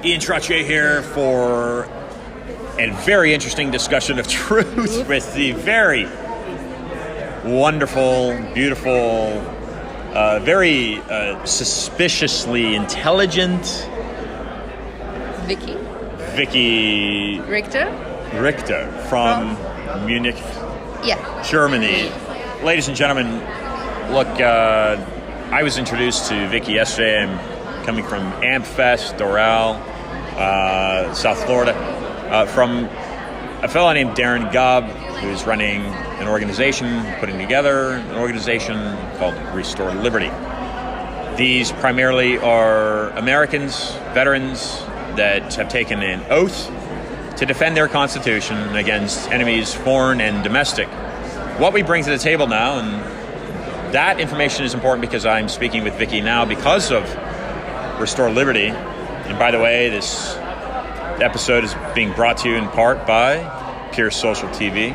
Ian Trottier here for a very interesting discussion of truth with the very wonderful, beautiful, very suspiciously intelligent Vicky Richter from Munich, Germany. Ladies and gentlemen, look, I was introduced to Vicky yesterday. I'm coming from AmpFest, Doral, South Florida, from a fellow named Darren Gobb, who's running an organization, putting together an organization called Restore Liberty. These primarily are Americans, veterans that have taken an oath to defend their Constitution against enemies, foreign and domestic. What we bring to the table now, and that information is important because I'm speaking with Vicky now because of Restore Liberty. And by the way, this episode is being brought to you in part by Pure Social TV.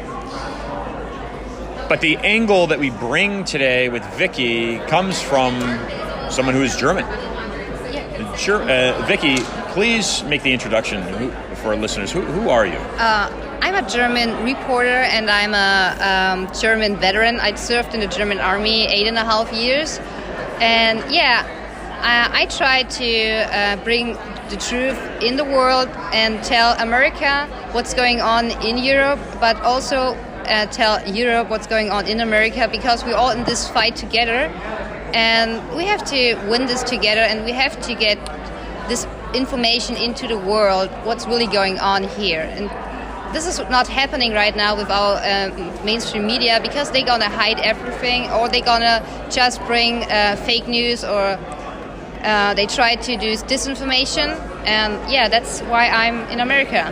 But the angle that we bring today with Vicky comes from someone who is German. Sure, Vicky, please make the introduction for our listeners. Who are you? I'm a German reporter and I'm a German veteran. I served in the German army 8.5 years. And I try to bring the truth in the world and tell America what's going on in Europe, but also tell Europe what's going on in America, because we're all in this fight together. And we have to win this together, and we have to get this information into the world, what's really going on here. And this is not happening right now with our mainstream media, because they're going to hide everything, or they're going to just bring fake news, or they try to do disinformation. And that's why I'm in America.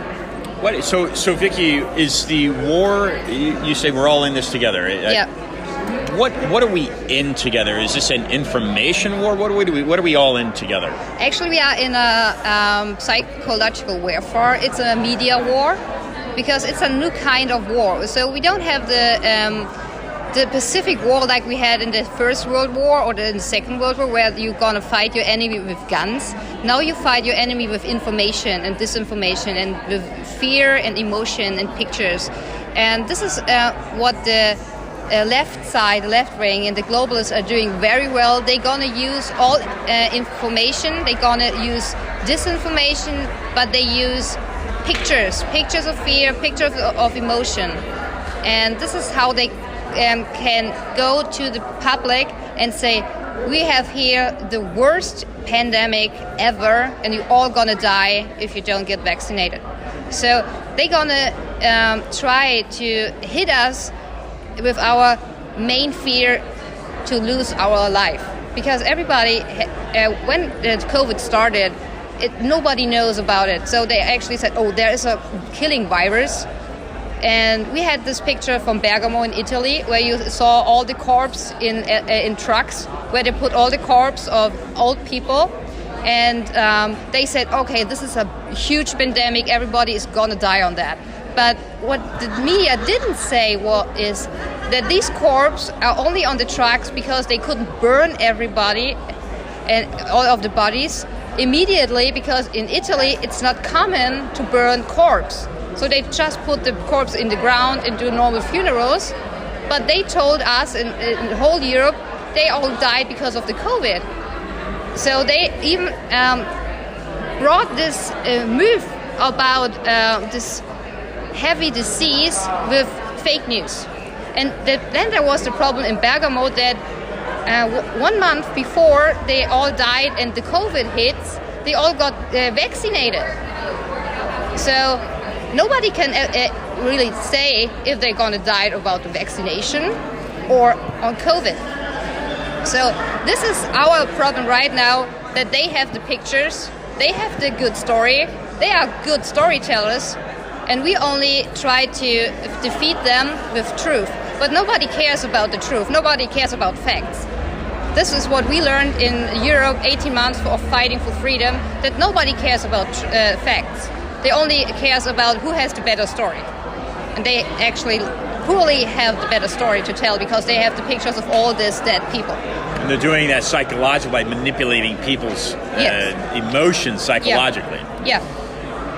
What? So Vicky, is the war, you say we're all in this together. Yeah. What are we in together? Is this an information war? What are we all in together? Actually, we are in a psychological warfare. It's a media war, because it's a new kind of war. So we don't have the Pacific War like we had in the First World War or the Second World War, where you're gonna fight your enemy with guns. Now you fight your enemy with information and disinformation, and with fear and emotion and pictures. And this is what the left side, the left wing, and the globalists are doing very well. They're gonna use all information. They're gonna use disinformation, but they use pictures of fear, pictures of emotion. And this is how they can go to the public and say, we have here the worst pandemic ever, and you're all gonna die if you don't get vaccinated. So they're gonna try to hit us with our main fear to lose our life. Because everybody, when COVID started, nobody knows about it. So they actually said, there is a killing virus. And we had this picture from Bergamo in Italy, where you saw all the corpses in trucks, where they put all the corpses of old people. And they said, okay, this is a huge pandemic, everybody is gonna die on that. But what the media didn't say is that these corpses are only on the trucks because they couldn't burn everybody and all of the bodies immediately, because in Italy it's not common to burn corpse. So they just put the corpse in the ground and do normal funerals. But they told us in whole Europe, they all died because of the COVID. So they even brought this myth about this heavy disease with fake news. And then there was the problem in Bergamo that 1 month before they all died and the COVID hits, they all got vaccinated. So nobody can really say if they're going to die about the vaccination or on COVID. So this is our problem right now, that they have the pictures, they have the good story, they are good storytellers, and we only try to defeat them with truth. But nobody cares about the truth, nobody cares about facts. This is what we learned in Europe, 18 months of fighting for freedom, that nobody cares about facts. They only cares about who has the better story. And they actually probably have the better story to tell because they have the pictures of all these dead people. And they're doing that psychologically by manipulating people's emotions psychologically. Yeah.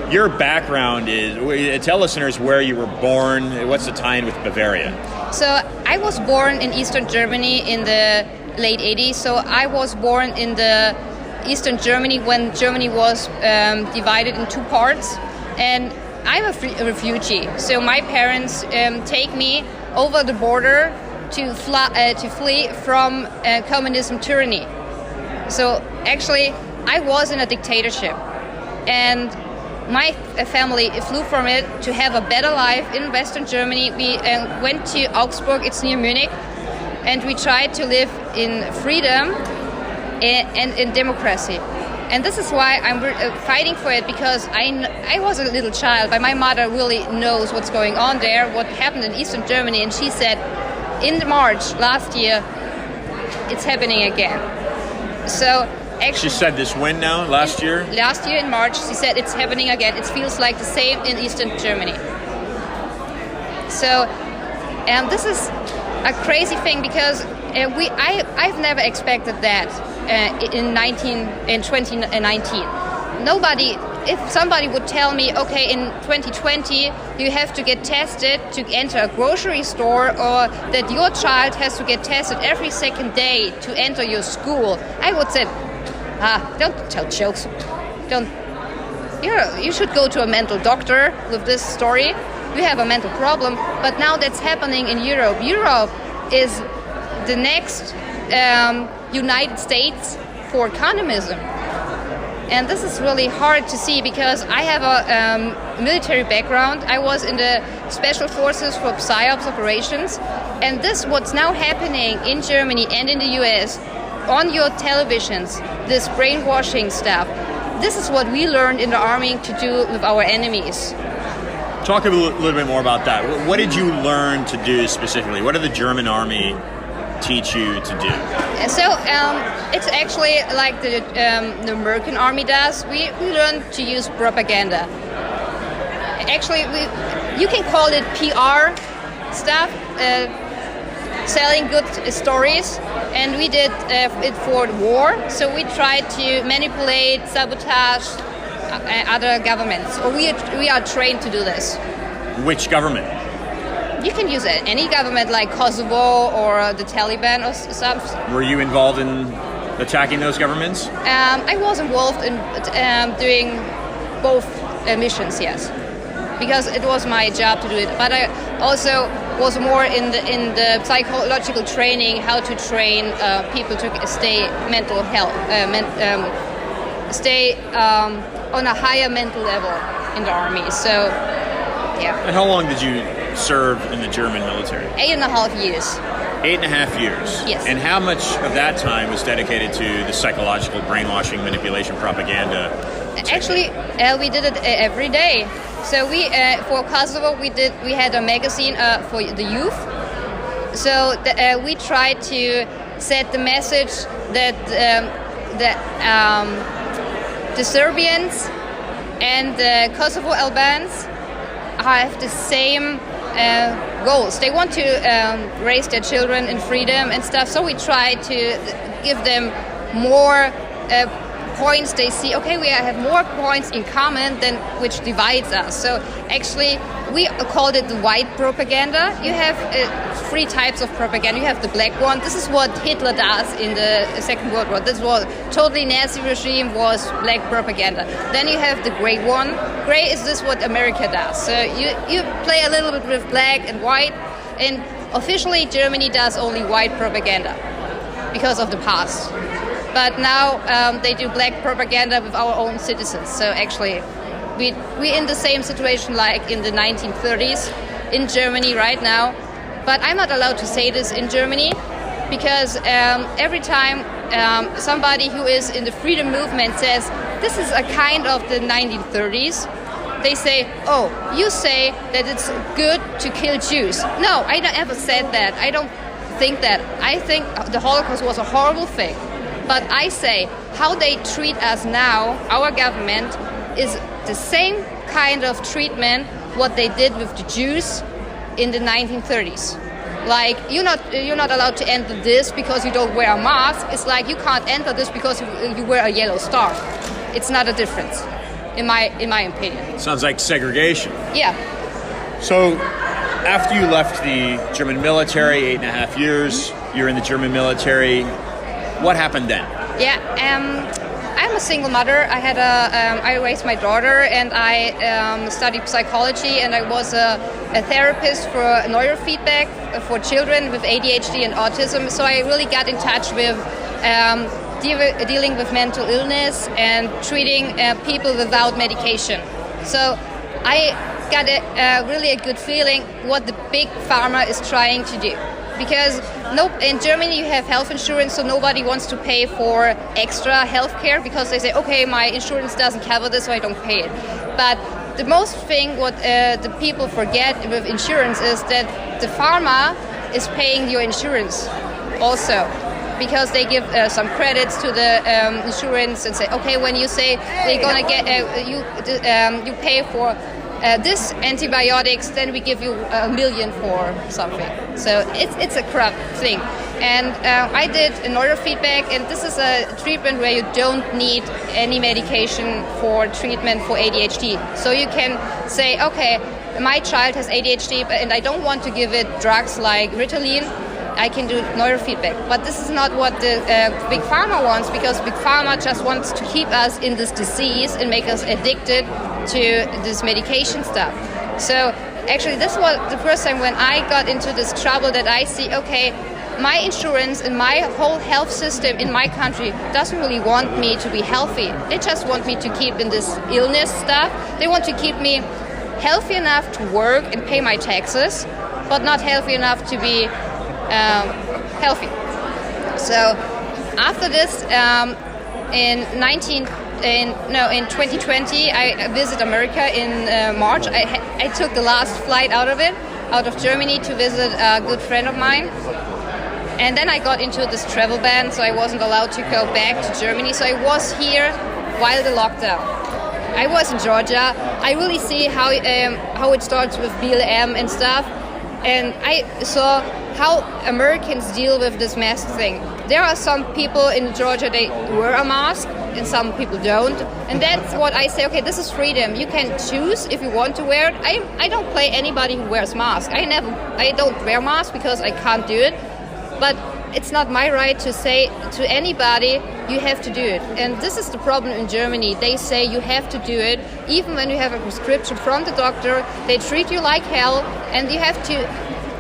Your background is, tell listeners where you were born, what's the tie-in with Bavaria? So I was born in Eastern Germany in the late 80s. So I was born in the Eastern Germany when Germany was divided in two parts. And I'm a refugee. So my parents take me over the border to flee from communism tyranny. So actually, I was in a dictatorship. And my family flew from it to have a better life in Western Germany. We went to Augsburg, it's near Munich, and we tried to live in freedom and in democracy. And this is why I'm fighting for it, because I was a little child, but my mother really knows what's going on there, what happened in Eastern Germany, and she said, in March last year, it's happening again. So actually, she said this when now? Last year? Last year in March, she said it's happening again. It feels like the same in Eastern Germany. So this is a crazy thing because I've never expected that in 2019. Nobody, if somebody would tell me, okay, in 2020 you have to get tested to enter a grocery store, or that your child has to get tested every second day to enter your school, I would say, don't tell jokes. You should go to a mental doctor with this story. You have a mental problem. But now that's happening in Europe. Europe is the next United States for communism. And this is really hard to see because I have a military background. I was in the Special Forces for PSYOPs operations. And this, what's now happening in Germany and in the US, on your televisions, this brainwashing stuff, this is what we learned in the army to do with our enemies. Talk a little bit more about that. What did you learn to do specifically? What did the German army teach you to do? So it's actually like the American army does. We learned to use propaganda. Actually, you can call it PR stuff, selling good stories, and we did it for the war. So we tried to manipulate, sabotage other governments, or we are trained to do this. Which government? You can use it. Any government like Kosovo or the Taliban or something. Were you involved in attacking those governments? I was involved in doing both missions, yes, because it was my job to do it. But I also was more in the psychological training, how to train people to stay mental health, stay on a higher mental level in the army. So, yeah. And how long did you serve in the German military? 8.5 years. 8.5 years? Yes. And how much of that time was dedicated to the psychological brainwashing, manipulation, propaganda? Actually, we did it every day. So we, for Kosovo, we had a magazine for the youth. So we tried to set the message that the Serbians and the Kosovo Albans have the same goals. They want to raise their children in freedom and stuff. So we try to give them more points. They see, okay, we have more points in common than which divides us. So actually, we called it the white propaganda. You have 3 types of propaganda. You have the black one. This is what Hitler does in the Second World War. This was totally Nazi regime, was black propaganda. Then you have the gray one. Gray is this what America does. So you play a little bit with black and white. And officially, Germany does only white propaganda because of the past. But now they do black propaganda with our own citizens. So actually, we're in the same situation like in the 1930s in Germany right now. But I'm not allowed to say this in Germany because every time somebody who is in the freedom movement says, this is a kind of the 1930s, they say, oh, you say that it's good to kill Jews. No, I don't ever said that. I don't think that. I think the Holocaust was a horrible thing. But I say, how they treat us now, our government, is the same kind of treatment what they did with the Jews in the 1930s. Like, you're not allowed to enter this because you don't wear a mask. It's like you can't enter this because you wear a yellow star. It's not a difference, in my opinion. Sounds like segregation. Yeah. So, after you left the German military, 8.5 years, you're in the German military. What happened then? Yeah, I'm a single mother. I raised my daughter, and I studied psychology, and I was a therapist for neurofeedback for children with ADHD and autism. So I really got in touch with dealing with mental illness and treating people without medication. So I got really a good feeling what the big pharma is trying to do. Because in Germany you have health insurance, so nobody wants to pay for extra health care because they say, okay, my insurance doesn't cover this, so I don't pay it. But the most thing what the people forget with insurance is that the pharma is paying your insurance also, because they give some credits to the insurance and say, okay, when you say they're gonna get you pay for this antibiotics, then we give you $1 million for something. So it's a corrupt thing. And I did a neurofeedback, and this is a treatment where you don't need any medication for treatment for ADHD. So you can say, okay, my child has ADHD, and I don't want to give it drugs like Ritalin. I can do neurofeedback. But this is not what the big pharma wants, because big pharma just wants to keep us in this disease and make us addicted to this medication stuff. So actually this was the first time when I got into this trouble that I see, okay, my insurance and my whole health system in my country doesn't really want me to be healthy. They just want me to keep in this illness stuff. They want to keep me healthy enough to work and pay my taxes, but not healthy enough to be healthy. So after this, in 2020, I visited America in March. I took the last flight out of Germany to visit a good friend of mine. And then I got into this travel ban, so I wasn't allowed to go back to Germany. So I was here while the lockdown. I was in Georgia. I really see how it starts with BLM and stuff. And I saw how Americans deal with this mask thing. There are some people in Georgia, they wear a mask, and some people don't. And that's what I say, okay, this is freedom. You can choose if you want to wear it. I don't play anybody who wears masks. I don't wear masks because I can't do it. But it's not my right to say to anybody, you have to do it. And this is the problem in Germany. They say you have to do it, even when you have a prescription from the doctor. They treat you like hell, and you have to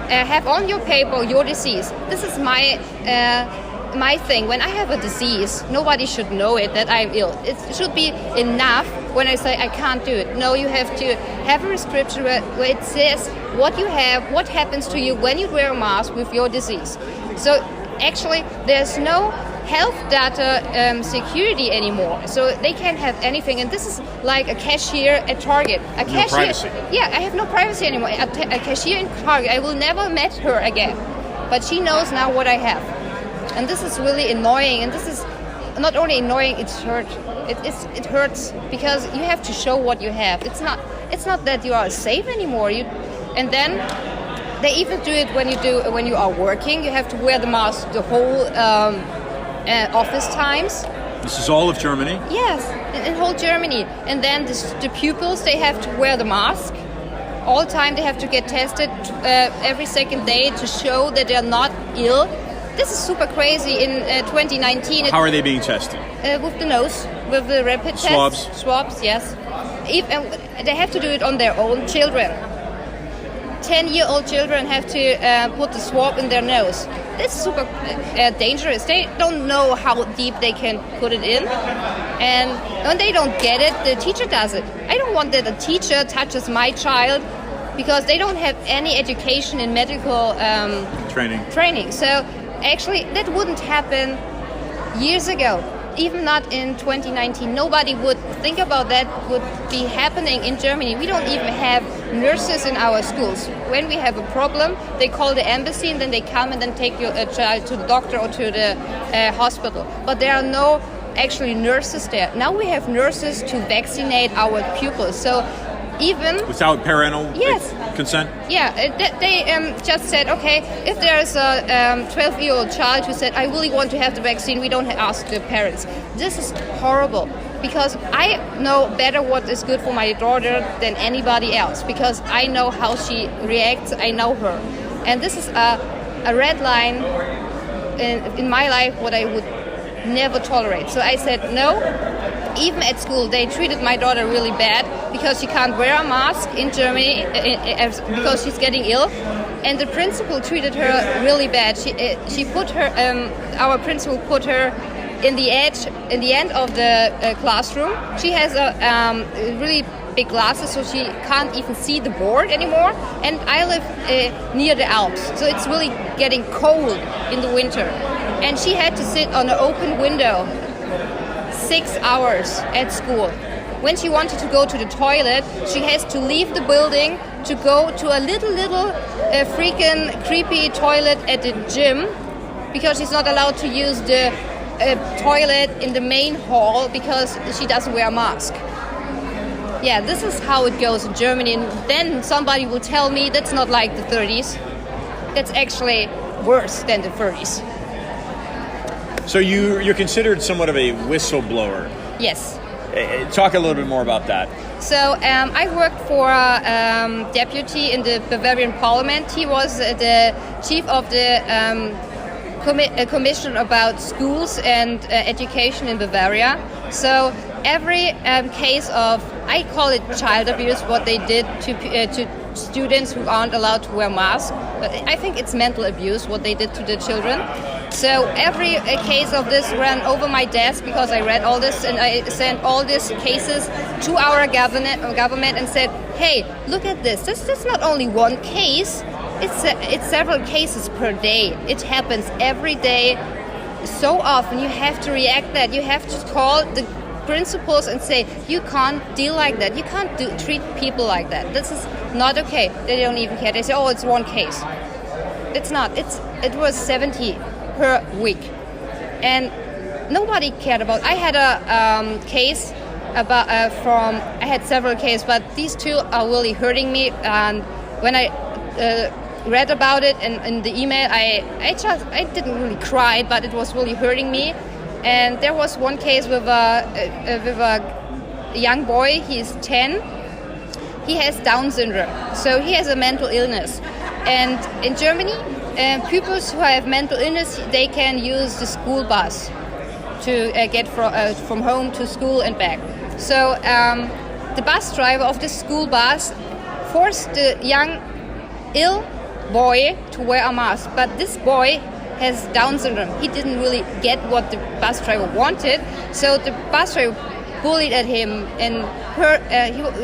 have on your paper your disease. This is my thing. When I have a disease, nobody should know it, that I'm ill. It should be enough when I say I can't do it. No, you have to have a prescription where it says what you have, what happens to you when you wear a mask with your disease. So actually, there's no health data security anymore. So they can't have anything. And this is like a cashier at Target. A cashier, no privacy. Yeah, I have no privacy anymore. A cashier in Target, I will never meet her again. But she knows now what I have. And this is really annoying. And this is not only annoying, it hurts because you have to show what you have. It's not that you are safe anymore. And then they even do it when you are working. You have to wear the mask the whole office times. This is all of Germany? Yes, in whole Germany. And then the pupils, they have to wear the mask all the time. They have to get tested every second day to show that they're not ill. This is super crazy. In 2019... How are they being tested? With the nose, with the rapid Swabs? tests. Swabs, yes. They have to do it on their own children. 10-year-old children have to put the swab in their nose. This is super dangerous. They don't know how deep they can put it in. And when they don't get it, the teacher does it. I don't want that a teacher touches my child because they don't have any education in medical training. So actually, that wouldn't happen years ago. Even not in 2019. Nobody would think about that would be happening in Germany. We don't even have nurses in our schools. When we have a problem, they call the embassy and then they come and then take your child to the doctor or to the hospital. But there are no actually nurses there. Now we have nurses to vaccinate our pupils. So even without parental consent. Yeah, they just said, okay, if there's a 12-year-old child who said, I really want to have the vaccine, we don't ask the parents. This is horrible, because I know better what is good for my daughter than anybody else, because I know how she reacts, I know her. And this is a red line in my life, what I would never tolerate. So I said no. Even at school, they treated my daughter really bad because she can't wear a mask in Germany because she's getting ill, and the principal treated her really bad. She put her, our principal put her in the end of the classroom. She has a really big glasses, so she can't even see the board anymore. And I live near the Alps, so it's really getting cold in the winter. And she had to sit on an open window 6 hours at school. When she wanted to go to the toilet, she has to leave the building to go to a little freaking creepy toilet at the gym, because she's not allowed to use the toilet in the main hall because she doesn't wear a mask. Yeah, this is how it goes in Germany. And then somebody will tell me that's not like the 30s. That's actually worse than the 30s. So you're considered somewhat of a whistleblower. Yes. Talk a little bit more about that. So I worked for a deputy in the Bavarian parliament. He was the chief of the commission about schools and education in Bavaria. So every case of, I call it child abuse, what they did to students who aren't allowed to wear masks. I think it's mental abuse, what they did to the children. So every case of this ran over my desk because I read all this, and I sent all these cases to our government and said, hey, look at this. This is not only one case, it's several cases per day. It happens every day so often. You have to react that. You have to call the principals and say, you can't deal like that. You can't treat people like that. This is not okay. They don't even care. They say, oh, it's one case. It's not. It was 70 per week, and nobody cared about. I had a case about I had several cases, but these two are really hurting me. And when I read about it in the email, I didn't really cry, but it was really hurting me. And there was one case with a young boy. He's 10. He has Down syndrome, so he has a mental illness. And in Germany, pupils who have mental illness, they can use the school bus to get from home to school and back. So the bus driver of the school bus forced the young ill boy to wear a mask. But this boy has Down syndrome. He didn't really get what the bus driver wanted, so the bus driver bullied at him, and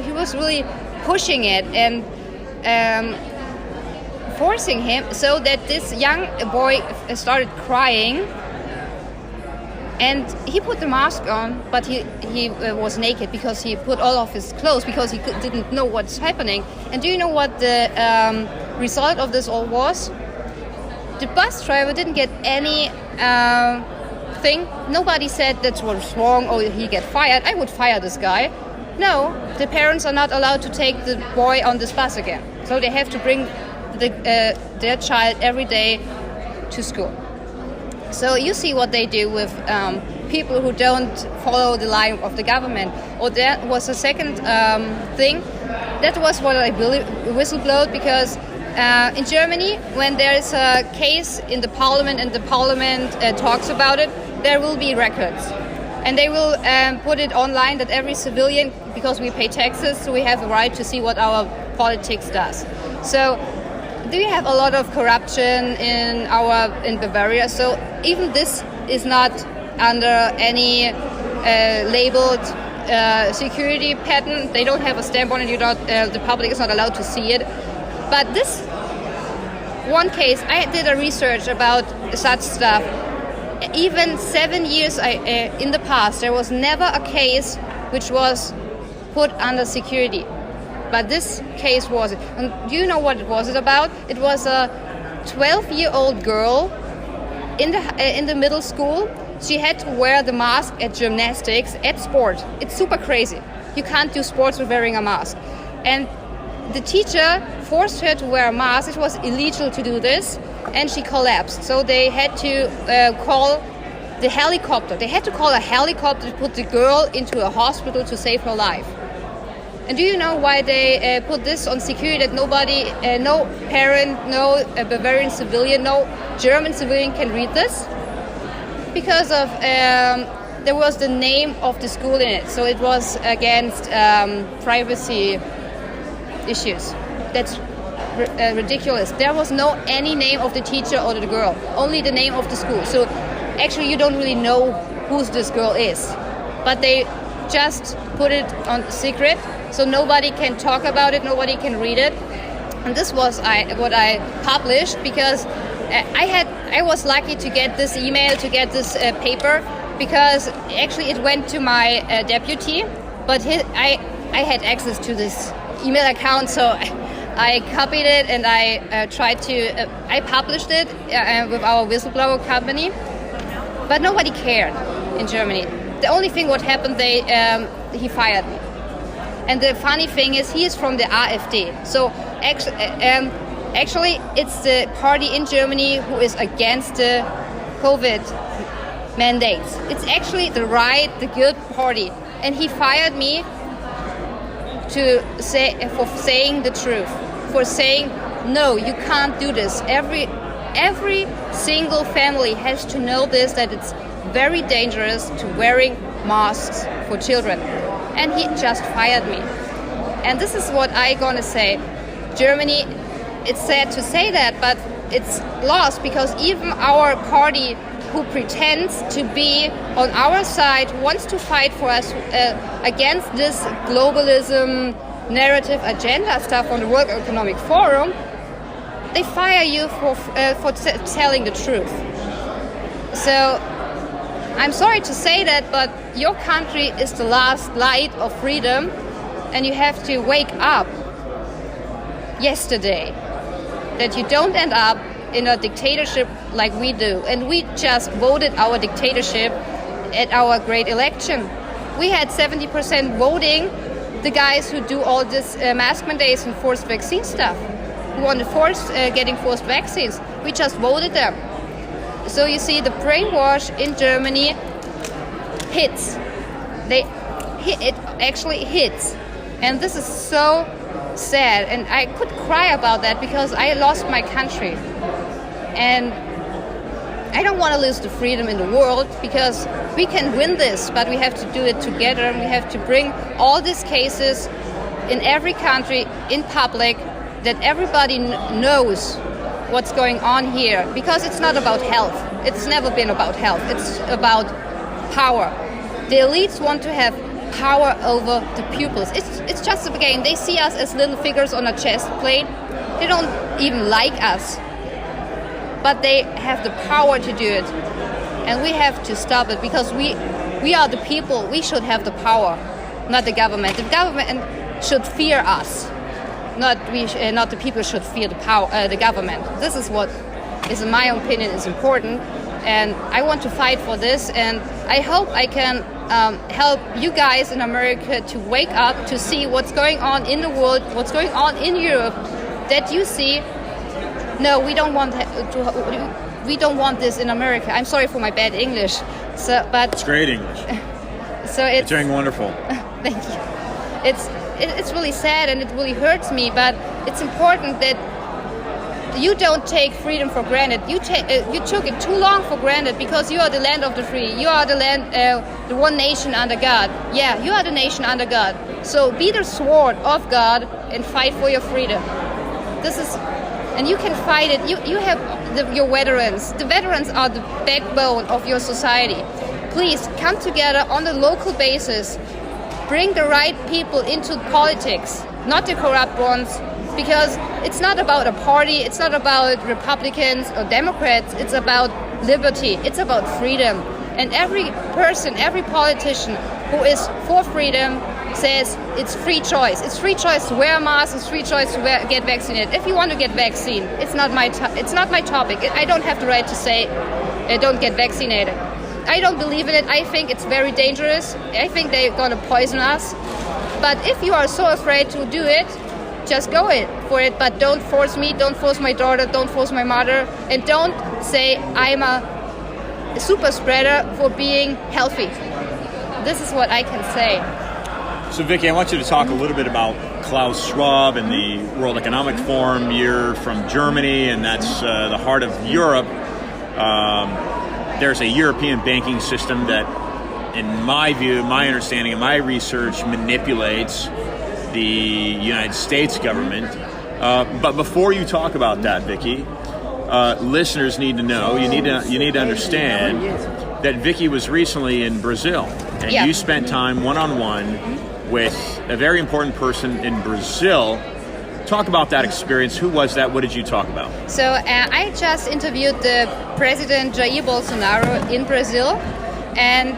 he was really pushing it and forcing him, so that this young boy started crying, and he put the mask on, but he was naked because he put all of his clothes because he didn't know what's happening. And do you know what the result of this all was? The bus driver didn't get any thing. Nobody said that's what's wrong or he get fired. I would fire this guy. No, the parents are not allowed to take the boy on this bus again. So they have to bring their child every day to school. So you see what they do with people who don't follow the line of the government. Or that was a second thing. That was what I whistleblowed, because in Germany, when there is a case in the parliament and the parliament talks about it, there will be records. And they will put it online that every civilian, because we pay taxes, so we have the right to see what our politics does. So do you have a lot of corruption in Bavaria? So even this is not under any labeled security pattern. They don't have a stamp on it. The public is not allowed to see it. But this one case, I did a research about such stuff. Even 7 years in the past, there was never a case which was put under security. But this case was it. And do you know what it was about? It was a 12-year-old girl in the middle school. She had to wear the mask at gymnastics, at sport. It's super crazy. You can't do sports with wearing a mask. And the teacher forced her to wear a mask. It was illegal to do this, and she collapsed. So they had to call the helicopter. They had to call a helicopter to put the girl into a hospital to save her life. And do you know why they put this on security, that nobody, no parent, no Bavarian civilian, no German civilian can read this? Because of there was the name of the school in it, so it was against privacy issues. That's ridiculous. There was no any name of the teacher or the girl, only the name of the school. So actually you don't really know who this girl is, but they just put it on secret, so nobody can talk about it, nobody can read it. And this was what I published, because I was lucky to get this email, to get this paper, because actually it went to my deputy, but I had access to this email account, so I copied it and I tried to, I published it with our whistleblower company, but nobody cared in Germany. The only thing what happened, he fired me. And the funny thing is, he is from the AfD. So actually, it's the party in Germany who is against the COVID mandates. It's actually the right, the good party. And he fired me for saying the truth, for saying, no, you can't do this. Every single family has to know this, that it's very dangerous to wearing masks for children. And he just fired me. And this is what I'm gonna say. Germany, it's sad to say that, but it's lost, because even our party, who pretends to be on our side, wants to fight for us against this globalism narrative agenda stuff on the World Economic Forum. They fire you for telling the truth. So I'm sorry to say that, but your country is the last light of freedom, and you have to wake up yesterday, that you don't end up in a dictatorship like we do. And we just voted our dictatorship at our great election. We had 70% voting, the guys who do all this mask mandates and forced vaccine stuff, who want to getting forced vaccines. We just voted them. So you see, the brainwash in Germany hits. It actually hits. And this is so sad. And I could cry about that, because I lost my country. And I don't want to lose the freedom in the world, because we can win this, but we have to do it together. And we have to bring all these cases in every country in public, that everybody knows what's going on here, because it's not about health. It's never been about health. It's about power. The elites want to have power over the pupils. It's just a game. They see us as little figures on a chess plate. They don't even like us, but they have the power to do it, and we have to stop it, because we are the people. We should have the power, not the government. The government should fear us. Not the people should fear the government. This is what is, in my opinion, is important, and I want to fight for this. And I hope I can help you guys in America to wake up, to see what's going on in the world, what's going on in Europe. That you see, no, we don't want this in America. I'm sorry for my bad English. But it's great English. So you're doing wonderful. Thank you. It's really sad, and it really hurts me, but it's important that you don't take freedom for granted. You took it too long for granted, because you are the land of the free. You are the land, the one nation under God. Yeah, you are the nation under God. So be the sword of God and fight for your freedom. And you can fight it. You have your veterans. The veterans are the backbone of your society. Please come together on a local basis. Bring the right people into politics, not the corrupt ones, because it's not about a party, it's not about Republicans or Democrats, it's about liberty, it's about freedom. And every person, every politician who is for freedom says it's free choice. It's free choice to wear a mask, it's free choice to get vaccinated. If you want to get vaccine, it's not my topic. I don't have the right to say don't get vaccinated. I don't believe in it. I think it's very dangerous. I think they're going to poison us. But if you are so afraid to do it, just go for it. But don't force me, don't force my daughter, don't force my mother, and don't say I'm a super spreader for being healthy. This is what I can say. So Vicky, I want you to talk a little bit about Klaus Schwab and the World Economic Forum. You're from Germany, and that's the heart of Europe. There's a European banking system that, in my view, my understanding and my research, manipulates the United States government. But before you talk about that, Vicky, listeners need to know, you need to understand that Vicky was recently in Brazil, and you spent time one-on-one with a very important person in Brazil. Talk about that experience. Who was that? What did you talk about? So I just interviewed the President Jair Bolsonaro in Brazil, and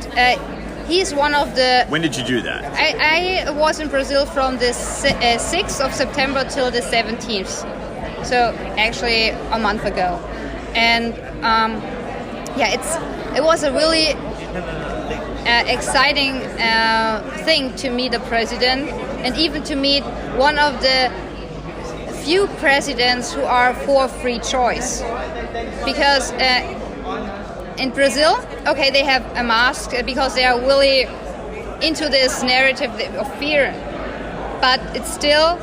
he's one of the... When did you do that? I was in Brazil from the 6th of September till the 17th. So actually a month ago. And it was a really exciting thing to meet the president, and even to meet one of the few presidents who are for free choice. Because in Brazil, they have a mask because they are really into this narrative of fear, but it's still,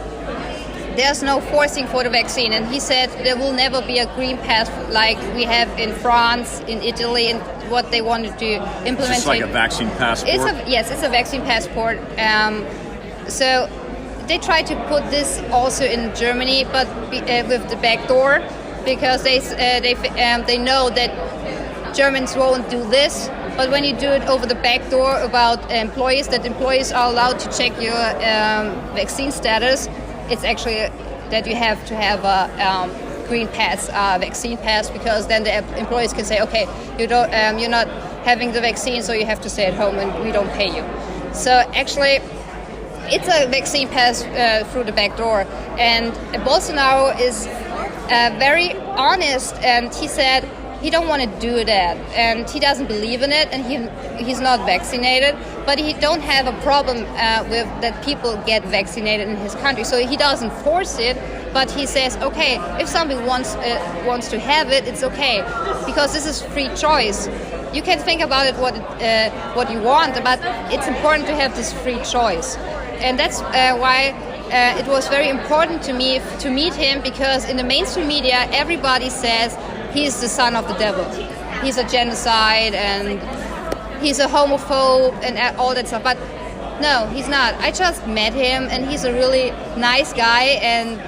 there's no forcing for the vaccine. And he said there will never be a green pass like we have in France, in Italy, and what they wanted to implement. It's like a vaccine passport? It's a vaccine passport. So they try to put this also in Germany, but with the back door, because they know that Germans won't do this. But when you do it over the back door about employees, that employees are allowed to check your vaccine status, it's actually that you have to have a green pass, vaccine pass, because then the employees can say, okay, you're not having the vaccine, so you have to stay at home and we don't pay you. So actually, it's a vaccine pass through the back door. And Bolsonaro is very honest, and he said he don't want to do that, and he doesn't believe in it, and he's not vaccinated, but he don't have a problem with that people get vaccinated in his country. So he doesn't force it, but he says, okay, if somebody wants to have it, it's okay, because this is free choice. You can think about it what you want, but it's important to have this free choice. And that's why it was very important to me to meet him, because in the mainstream media, everybody says he's the son of the devil. He's a genocide and he's a homophobe and all that stuff. But no, he's not. I just met him, and he's a really nice guy. And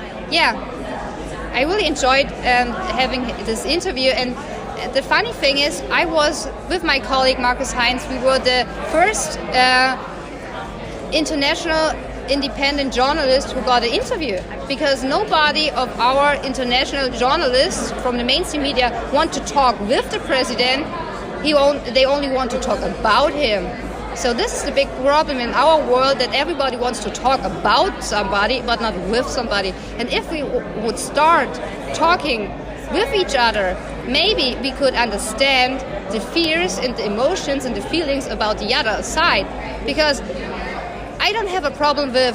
I really enjoyed having this interview. And the funny thing is, I was with my colleague Markus Heinz. We were the first international independent journalist who got an interview, because nobody of our international journalists from the mainstream media want to talk with the president. They only want to talk about him. So this is the big problem in our world, that everybody wants to talk about somebody but not with somebody. And if we would start talking with each other, maybe we could understand the fears and the emotions and the feelings about the other side. Because I don't have a problem with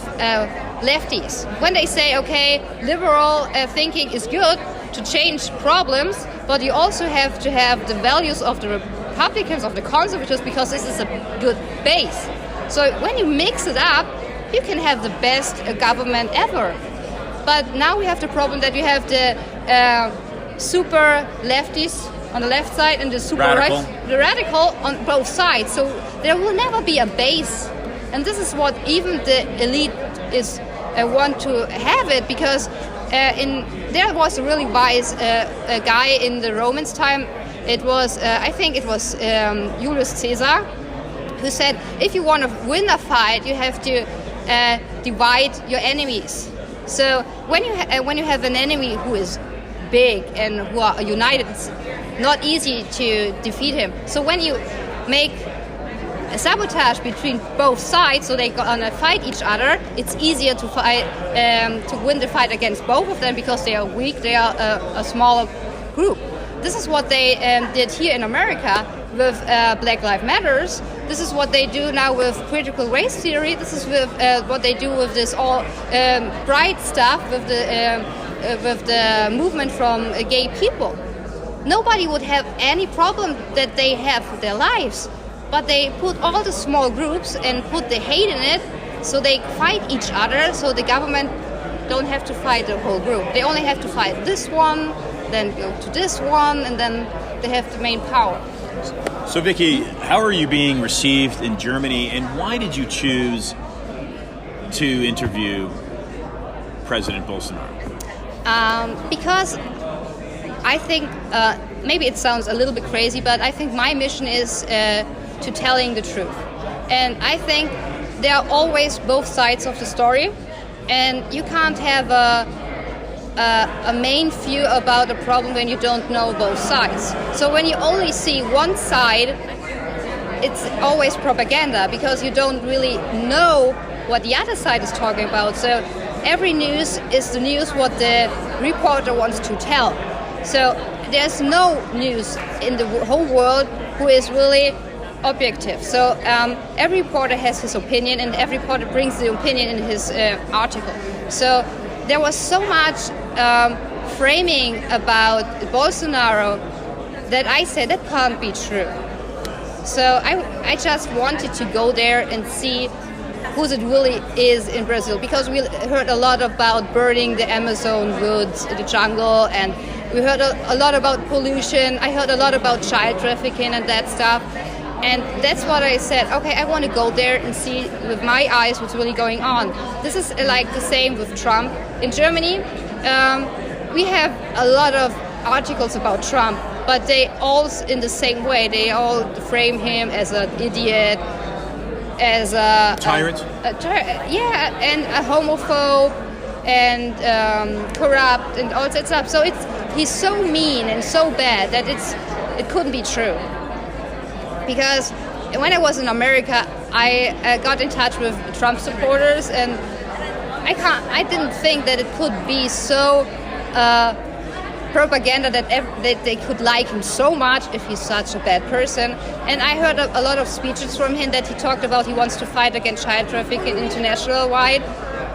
lefties. When they say, okay, liberal thinking is good to change problems, but you also have to have the values of the Republicans, of the conservatives, because this is a good base. So when you mix it up, you can have the best government ever. But now we have the problem that you have the super lefties on the left side and the super radical. the radical on both sides. So there will never be a base. And this is what even the elite is want to have it, because there was a really wise a guy in the Romans' time. It was I think it was Julius Caesar, who said, if you want to win a fight, you have to divide your enemies. So when you have an enemy who is big and who are united, it's not easy to defeat him. So when you make a sabotage between both sides, so they're gonna fight each other, it's easier to fight to win the fight against both of them, because they are weak, they are a smaller group. This is what they did here in America with Black Lives Matters. This is what they do now with critical race theory. This is with what they do with this all bright stuff with the movement from gay people. Nobody would have any problem that they have with their lives, but they put all the small groups and put the hate in it, so they fight each other. So the government don't have to fight the whole group. They only have to fight this one, then go to this one, and then they have the main power. So Vicky, how are you being received in Germany, and why did you choose to interview President Bolsonaro? Because I think, maybe it sounds a little bit crazy, but I think my mission is to telling the truth. And I think there are always both sides of the story, and you can't have a main view about a problem when you don't know both sides. So when you only see one side, it's always propaganda, because you don't really know what the other side is talking about. So every news is the news what the reporter wants to tell. So there's no news in the whole world who is really objective. So every reporter has his opinion, and every reporter brings the opinion in his article. So there was so much framing about Bolsonaro that I said that can't be true. So I just wanted to go there and see who it really is in Brazil, because we heard a lot about burning the Amazon woods, the jungle, and we heard a lot about pollution. I heard a lot about child trafficking and that stuff. And that's what I said, okay, I want to go there and see with my eyes what's really going on. This is like the same with Trump. In Germany, we have a lot of articles about Trump, but they all in the same way. They all frame him as an idiot, as a tyrant. And a homophobe, and corrupt, and all that stuff. So he's so mean and so bad that it couldn't be true. Because when I was in America, I got in touch with Trump supporters, and I didn't think that it could be so propaganda that they could like him so much if he's such a bad person. And I heard a lot of speeches from him that he talked about he wants to fight against child trafficking international-wide.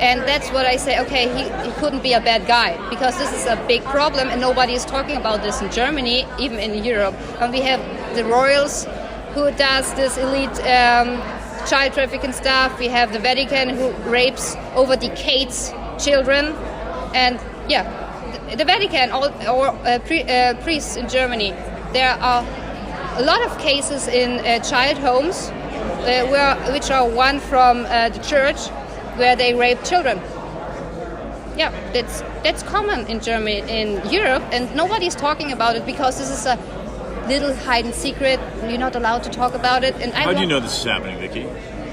And that's what I say, okay, he couldn't be a bad guy, because this is a big problem and nobody is talking about this in Germany, even in Europe. And we have the royals who does this elite child trafficking stuff. We have the Vatican who rapes over decades children. And yeah, the Vatican or priests in Germany, there are a lot of cases in child homes which are won from the church, where they rape children. Yeah, that's common in Germany, in Europe, and nobody's talking about it because this is a little hidden secret. You're not allowed to talk about it. And how do you know this is happening, Vicky?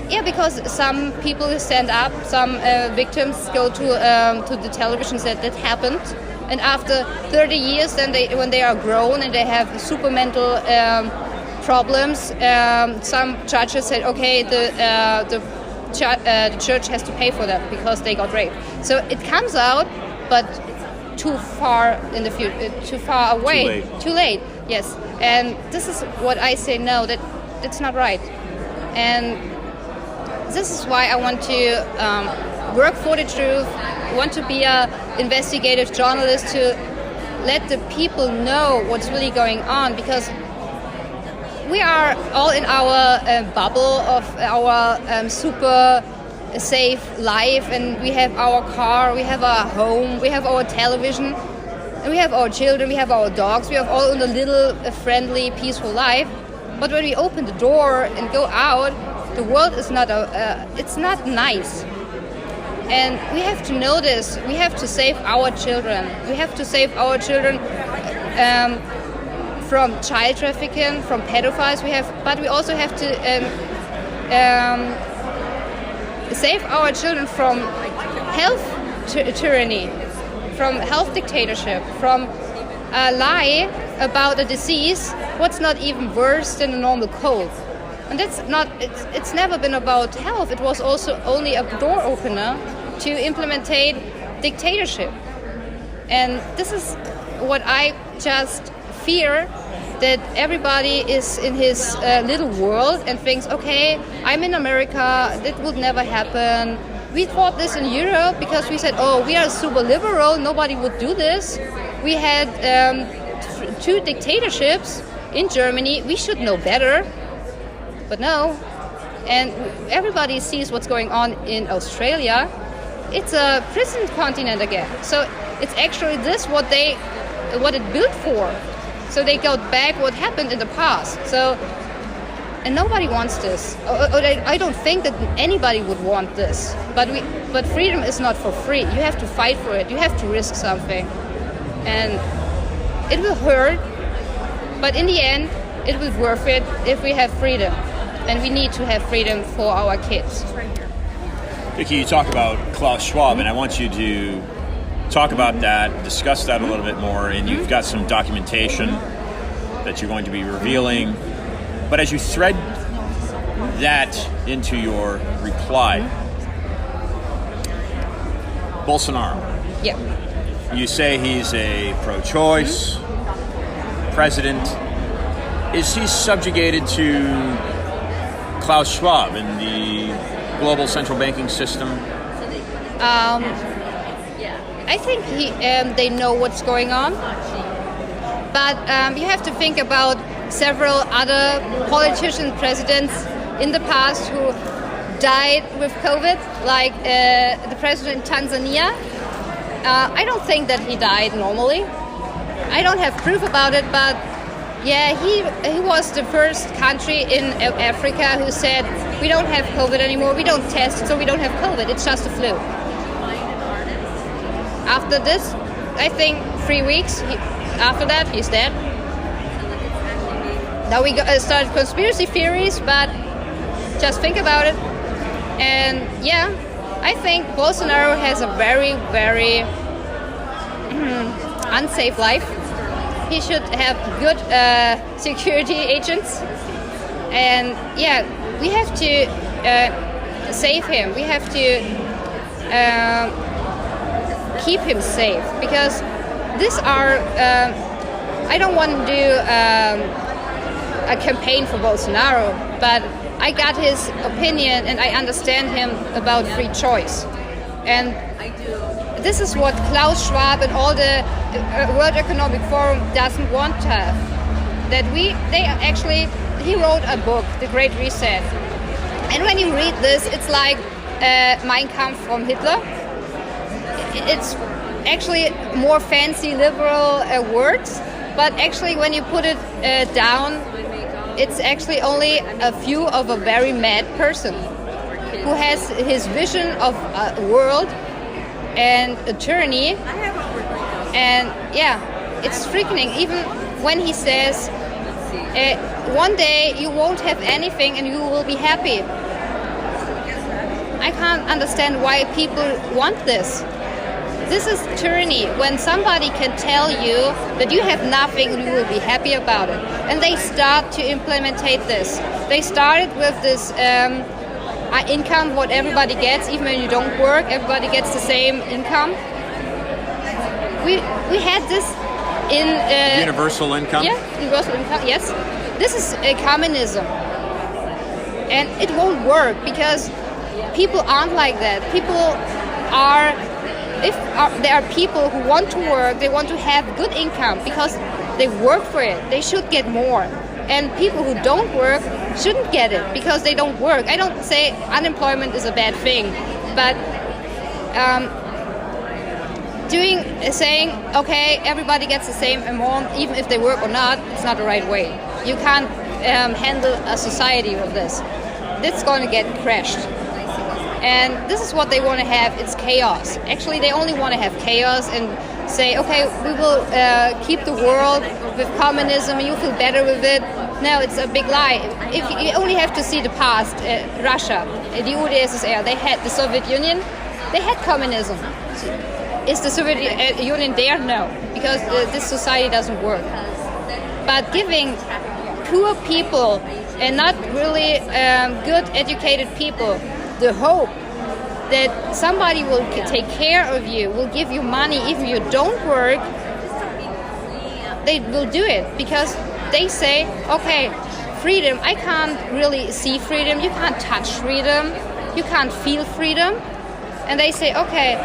Yeah, because some people stand up, some victims go to the television, said that happened, and after 30 years, then when they are grown and they have super mental problems, some judges said, okay, the church has to pay for that because they got raped. So it comes out, but too far in the future, too far away, too late. Yes, and this is what I say. No, that's not right, and this is why I want to work for the truth. Want to be a investigative journalist to let the people know what's really going on, because we are all in our bubble of our super safe life, and we have our car, we have our home, we have our television, and we have our children, we have our dogs, we have all in a little friendly, peaceful life. But when we open the door and go out, the world is not it's not nice. And we have to know this. We have to save our children. We have to save our children from child trafficking, from pedophiles. But we also have to save our children from health tyranny, from health dictatorship, from a lie about a disease what's not even worse than a normal cold. And that's not. It's never been about health. It was also only a door opener to implementate dictatorship. And this is what I just fear, that everybody is in his little world and thinks, okay, I'm in America, that would never happen. We thought this in Europe because we said, oh, we are super liberal, nobody would do this. We had 2 dictatorships in Germany, we should know better. But no, and everybody sees what's going on in Australia. It's a prison continent again. So it's actually this what it built for. So they got back what happened in the past. So, and nobody wants this. I don't think that anybody would want this. But freedom is not for free. You have to fight for it. You have to risk something, and it will hurt. But in the end, it will be worth it if we have freedom, and we need to have freedom for our kids. Vicky, you talk about Klaus Schwab, and I want you to talk about that, discuss that a little bit more, and you've got some documentation that you're going to be revealing. But as you thread that into your reply, Bolsonaro. Yeah. You say he's a pro-choice president. Is he subjugated to Klaus Schwab in the global central banking system? I think they know what's going on, but you have to think about several other politicians, presidents in the past who died with COVID, like the president in Tanzania. I don't think that he died normally. I don't have proof about it, but yeah, he was the first country in Africa who said, we don't have COVID anymore, we don't test, so we don't have COVID, it's just a flu. After this, I think 3 weeks, after that, he's dead. Now we started conspiracy theories, but just think about it. And yeah, I think Bolsonaro has a very, very unsafe life. He should have good security agents. And yeah, we have to save him. We have to keep him safe, because these are I don't want to do a campaign for Bolsonaro, but I got his opinion and I understand him about free choice, and this is what Klaus Schwab and all the World Economic Forum doesn't want to have. That he wrote a book, The Great Reset, and when you read this, it's like Mein Kampf from Hitler. It's actually more fancy liberal words, but actually when you put it down, it's actually only a view of a very mad person who has his vision of a world and a tyranny. And yeah, it's frightening. Even when he says, one day you won't have anything and you will be happy. I can't understand why people want this. This is tyranny, when somebody can tell you that you have nothing and you will be happy about it. And they start to implementate this. They started with this income, what everybody gets, even when you don't work, everybody gets the same income. We had this in... universal income? Yeah, universal income, yes. This is communism. And it won't work, because people aren't like that. People are... If there are people who want to work, they want to have good income because they work for it. They should get more. And people who don't work shouldn't get it because they don't work. I don't say unemployment is a bad thing, but saying, okay, everybody gets the same amount, even if they work or not, it's not the right way. You can't handle a society with this. It's going to get crashed. And this is what they want to have, it's chaos. Actually, they only want to have chaos and say, okay, we will keep the world with communism and you feel better with it. No, it's a big lie. If you only have to see the past, Russia, the UdSSR, they had the Soviet Union, they had communism. Is the Soviet Union there? No, because this society doesn't work. But giving poor people and not really good educated people the hope that somebody will take care of you, will give you money even if you don't work, they will do it because they say, okay, freedom, I can't really see freedom, you can't touch freedom, you can't feel freedom. And they say, okay,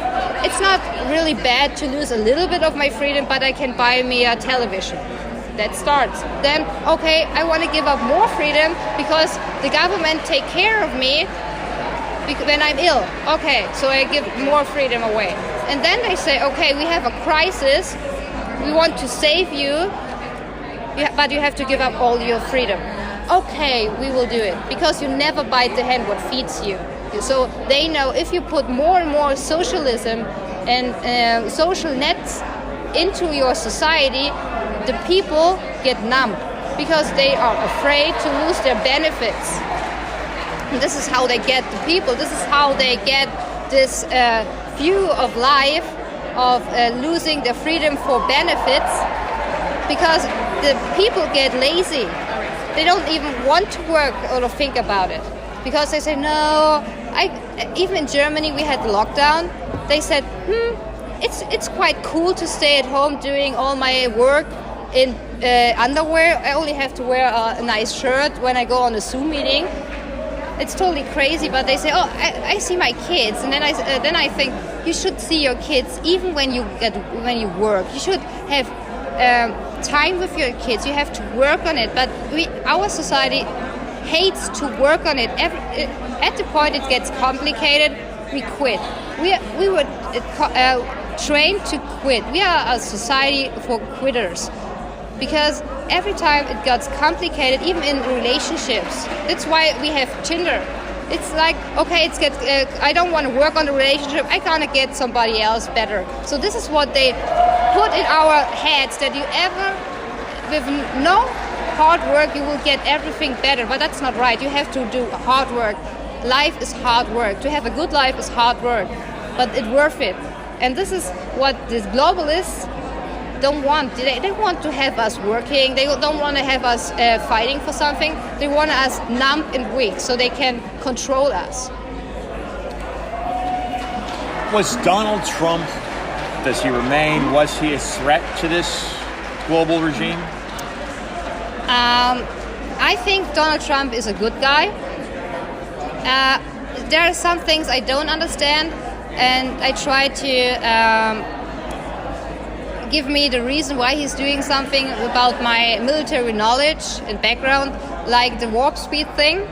it's not really bad to lose a little bit of my freedom, but I can buy me a television. That starts. Then, okay, I want to give up more freedom because the government take care of me when I'm ill. Okay, so I give more freedom away. And then they say, okay, we have a crisis, we want to save you, but you have to give up all your freedom. Okay, we will do it, because you never bite the hand what feeds you. So they know if you put more and more socialism and social nets into your society, the people get numb because they are afraid to lose their benefits. And this is how they get the people. This is how they get this view of life of losing their freedom for benefits, because the people get lazy. They don't even want to work or think about it, because they say, no, even in Germany we had lockdown. They said, it's quite cool to stay at home doing all my work in underwear. I only have to wear a nice shirt when I go on a Zoom meeting. It's totally crazy, but they say, oh, I see my kids, and then I think you should see your kids even when you work. You should have time with your kids. You have to work on it, but our society hates to work on it. At the point it gets complicated, we quit. We were trained to quit. We are a society for quitters, because every time it gets complicated, even in relationships. That's why we have Tinder. It's like, okay, I don't want to work on the relationship, I gotta get somebody else better. So this is what they put in our heads, that you ever, with no hard work, you will get everything better. But that's not right. You have to do hard work. Life is hard work. To have a good life is hard work, but it's worth it. And this is what these globalists don't want. They want to have us working. They don't want to have us fighting for something. They want us numb and weak so they can control us. Was Donald Trump, does he remain, was he a threat to this global regime? I think Donald Trump is a good guy. There are some things I don't understand, and I try to give me the reason why he's doing something about my military knowledge and background, like the warp speed thing.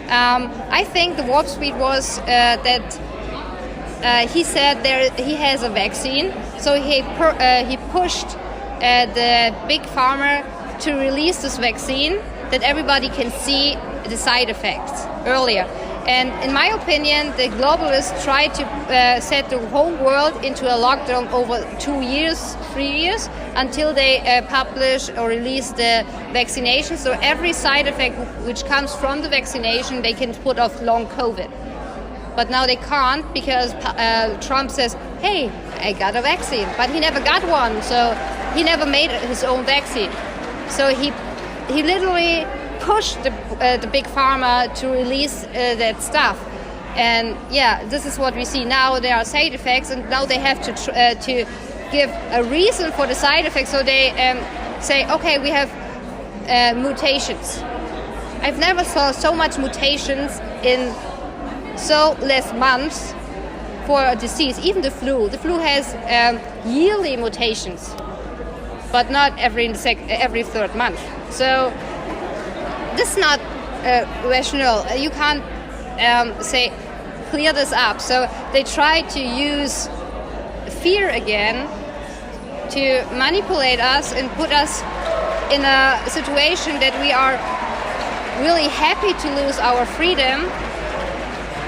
I think the warp speed was that he said he has a vaccine, so he pushed the big pharma to release this vaccine that everybody can see the side effects earlier. And in my opinion, the globalists try to set the whole world into a lockdown over 2 years, 3 years, until they publish or release the vaccination. So every side effect which comes from the vaccination, they can put off long COVID. But now they can't, because Trump says, hey, I got a vaccine. But he never got one, so he never made his own vaccine. So he literally pushed the big pharma to release that stuff. And yeah, this is what we see now. There are side effects, and now they have to give a reason for the side effects. So they say, okay, we have mutations. I've never saw so much mutations in so less months for a disease. Even the flu. The flu has yearly mutations, but not every third month. So this is not rational. You can't say clear this up. So they try to use fear again to manipulate us and put us in a situation that we are really happy to lose our freedom,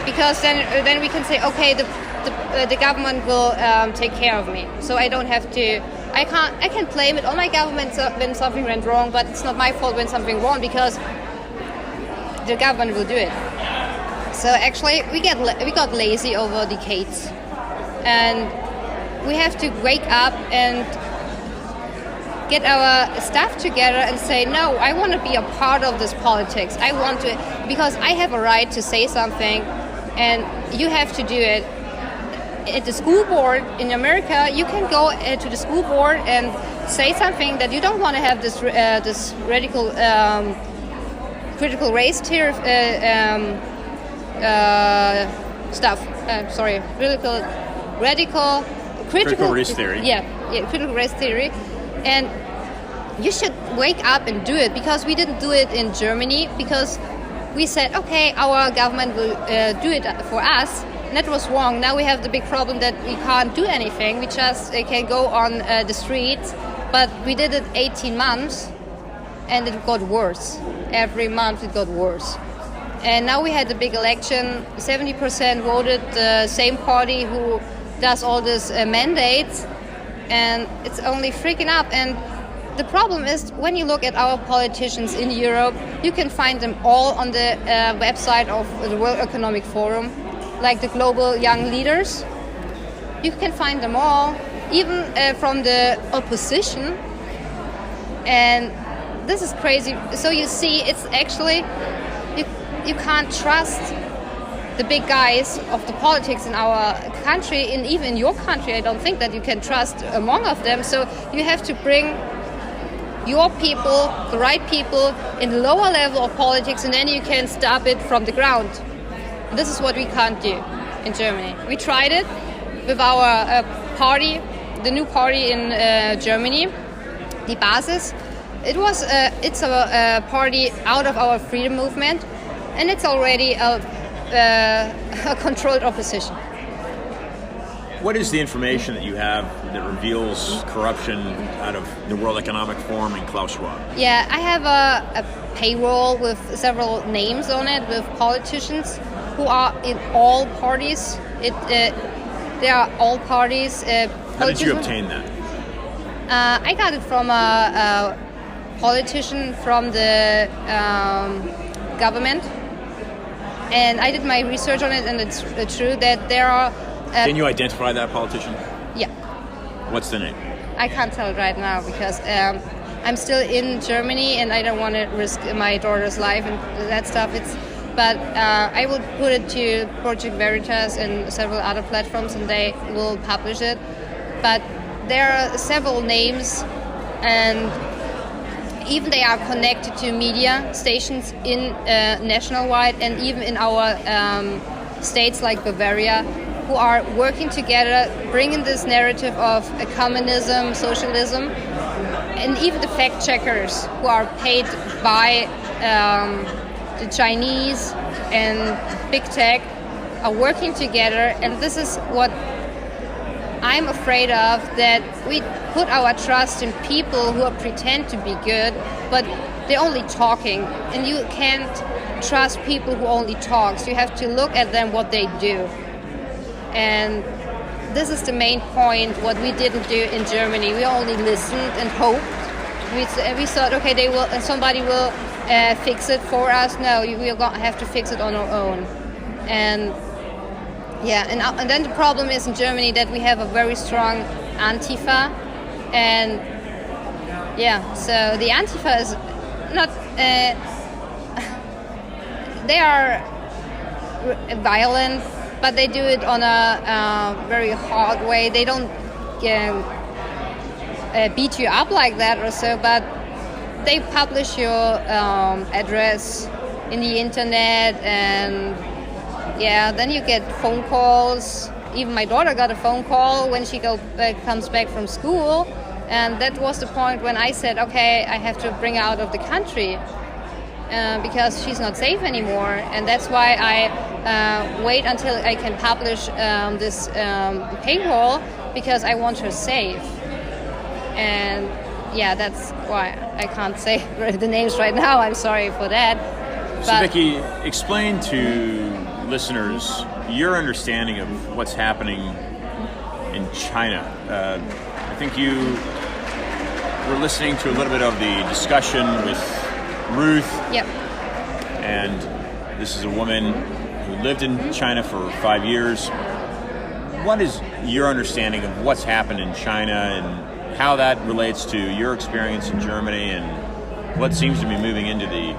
because then we can say, okay, the government will take care of me, so I don't have to. I can blame it on my government when something went wrong, but it's not my fault when something wrong, because the government will do it. So actually, we got lazy over decades, and we have to wake up and get our stuff together and say, no, I want to be a part of this politics. I want to, because I have a right to say something, and you have to do it. at the school board in America, you can go to the school board and say something that you don't want to have this radical critical race theory stuff. Critical race theory. Yeah, critical race theory, and you should wake up and do it, because we didn't do it in Germany, because we said, okay, our government will do it for us. And that was wrong. Now we have the big problem that we can't do anything. We just can go on the streets, but we did it 18 months, and it got worse. Every month it got worse. And now we had the big election. 70% voted the same party who does all these mandates, and it's only freaking up. And the problem is, when you look at our politicians in Europe, you can find them all on the website of the World Economic Forum, like the global young leaders. You can find them all, even from the opposition. And this is crazy. So you see, it's actually, you can't trust the big guys of the politics in our country, and even in your country, I don't think that you can trust among of them. So you have to bring your people, the right people, in the lower level of politics, and then you can stop it from the ground. This is what we can't do in Germany. We tried it with our party, the new party in Germany, Die Basis. It's a party out of our freedom movement, and it's already a controlled opposition. What is the information that you have that reveals corruption out of the World Economic Forum and Klaus Schwab? Yeah, I have a payroll with several names on it, with politicians who are in all parties. They are all parties. How did you obtain that? I got it from a politician from the government, and I did my research on it, and it's true that there are... Can you identify that politician? Yeah. What's the name? I can't tell it right now, because I'm still in Germany and I don't want to risk my daughter's life and that stuff. But I will put it to Project Veritas and several other platforms, and they will publish it. But there are several names, and even they are connected to media stations in national-wide, and even in our states like Bavaria, who are working together, bringing this narrative of communism, socialism, and even the fact-checkers who are paid by the Chinese and big tech are working together. And this is what I'm afraid of, that we put our trust in people who pretend to be good, but they're only talking. And you can't trust people who only talk. So you have to look at them, what they do. And this is the main point, what we didn't do in Germany. We only listened and hoped. We thought, okay, somebody will fix it for us. No, we're going to have to fix it on our own. And yeah, and then the problem is in Germany that we have a very strong Antifa. And yeah, so the Antifa is not... they are violent, but they do it on a very hard way. They don't beat you up like that or so, but they publish your address in the internet, and yeah, then you get phone calls. Even my daughter got a phone call when she comes back from school, and that was the point when I said, okay, I have to bring her out of the country. Because she's not safe anymore, and that's why I wait until I can publish this payroll, because I want her safe. And yeah, that's why I can't say the names right now. I'm sorry for that. So Vicky, explain to listeners your understanding of what's happening in China. I think you were listening to a little bit of the discussion with Ruth. Yep. And this is a woman who lived in China for 5 years. What is your understanding of what's happened in China and how that relates to your experience in Germany and what seems to be moving into the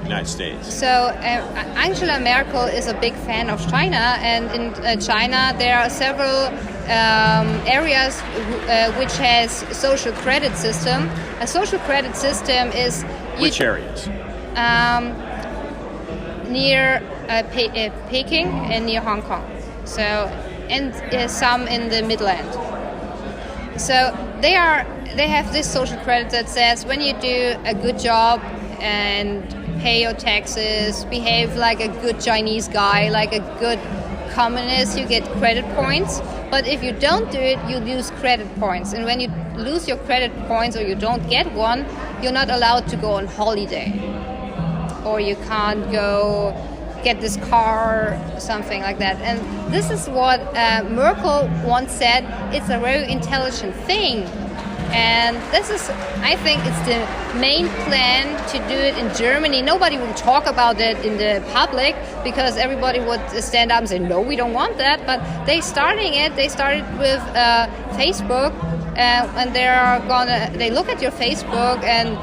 United States. So Angela Merkel is a big fan of China, and in China there are several areas which has social credit system. A social credit system is... Which areas? Near Peking and near Hong Kong. So, and some in the Midland. So they have this social credit that says when you do a good job and pay your taxes, behave like a good Chinese guy, like a good communist, you get credit points. But if you don't do it, you lose credit points. And when you lose your credit points or you don't get one, you're not allowed to go on holiday. Or you can't go get this car, something like that. And this is what Merkel once said, it's a very intelligent thing. And this is, I think, it's the main plan to do it in Germany. Nobody will talk about it in the public because everybody would stand up and say, no, we don't want that. But they starting it. They started with Facebook, and they look at your Facebook and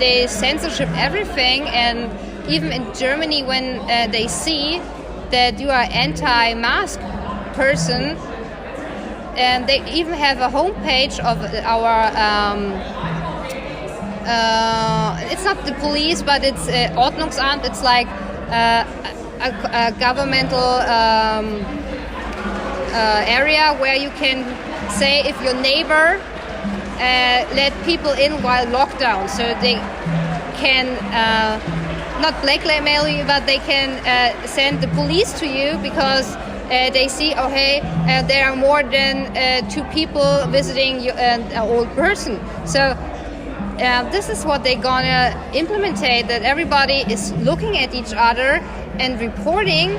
they censorship everything. And even in Germany, when they see that you are anti-mask person, and they even have a homepage of our, it's not the police, but it's Ordnungsamt. It's like a governmental area where you can say if your neighbor let people in while lockdown, so they can not blackmail you, but they can send the police to you because they see, oh hey, there are more than 2 people visiting an old person. So this is what they're gonna implementate, that everybody is looking at each other and reporting.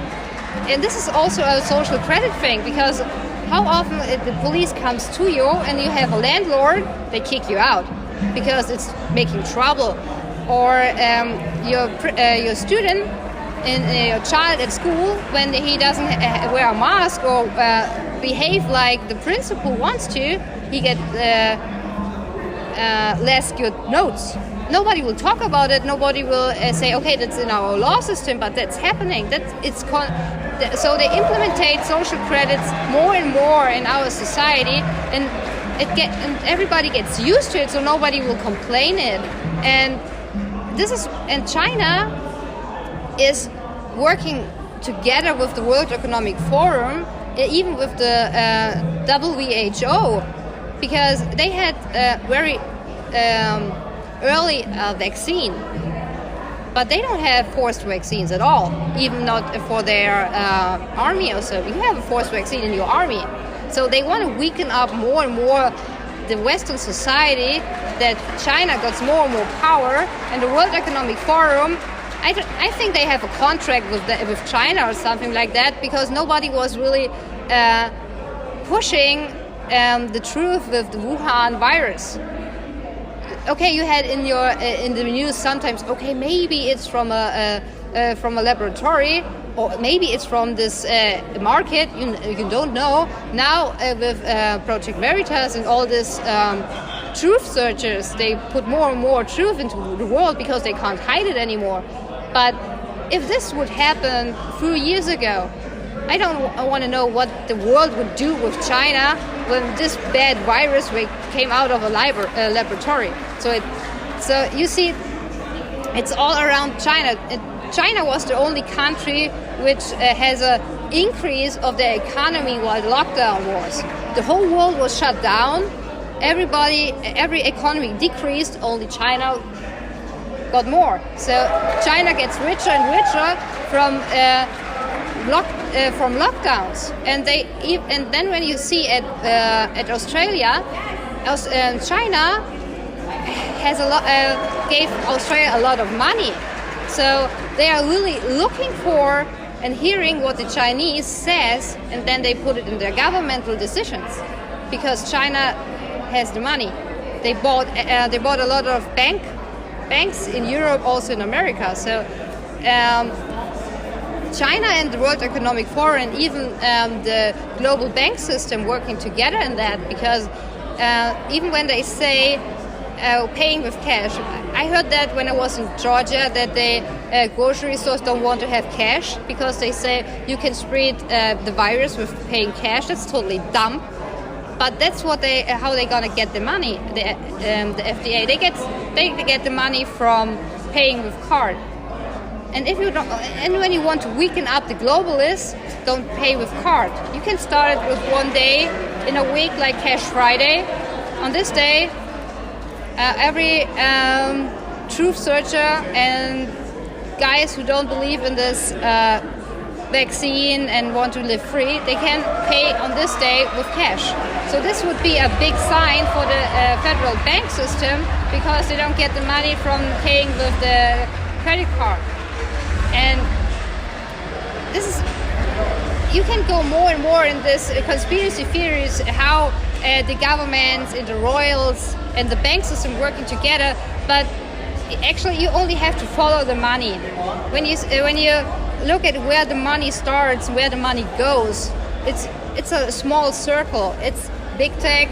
And this is also a social credit thing, because how often the police comes to you and you have a landlord, they kick you out because it's making trouble. Or your student, your child at school, when he doesn't wear a mask or behave like the principal wants to, he gets less good notes. Nobody will talk about it. Nobody will say, okay, that's in our law system, but that's happening. So they implementate social credits more and more in our society, and everybody gets used to it, so nobody will complain it. And China is working together with the World Economic Forum, even with the WHO, because they had a very early vaccine, but they don't have forced vaccines at all, even not for their army or so. You have a forced vaccine in your army. So they want to weaken up more and more the Western society, that China gets more and more power, and the World Economic Forum, I think they have a contract with China or something like that, because nobody was really pushing the truth with the Wuhan virus. Okay, you had in the news sometimes, okay, maybe it's from a laboratory, or maybe it's from this market. You don't know. Now with Project Veritas and all this truth searchers, they put more and more truth into the world because they can't hide it anymore. But if this would happen a few years ago, I want to know what the world would do with China when this bad virus came out of a laboratory. So you see, it's all around China. China was the only country which has an increase of their economy while the lockdown was. The whole world was shut down. Every economy decreased. Only China got more. So China gets richer and richer from lockdowns. And then when you see at Australia, China has gave Australia a lot of money. So they are really looking for and hearing what the Chinese says, and then they put it in their governmental decisions, because China has the money. They bought a lot of banks in Europe, also in America. So China and the World Economic Forum, and even the global bank system, working together in that, because even when they say paying with cash, I heard that when I was in Georgia, that the grocery stores don't want to have cash because they say you can spread the virus with paying cash. That's totally dumb. But that's how they're gonna get the money. The FDA they get the money from paying with card. And if you don't, and when you want to weaken up the globalists, don't pay with card. You can start it with one day in a week, like Cash Friday. On this day, every truth searcher and guys who don't believe in this vaccine and want to live free, they can pay on this day with cash. So this would be a big sign for the federal bank system because they don't get the money from paying with the credit card. And this is, you can go more and more in this conspiracy theories, how the governments and the royals and the bank system working together, but actually you only have to follow the money. When you look at where the money starts, where the money goes, it's a small circle. It's big tech,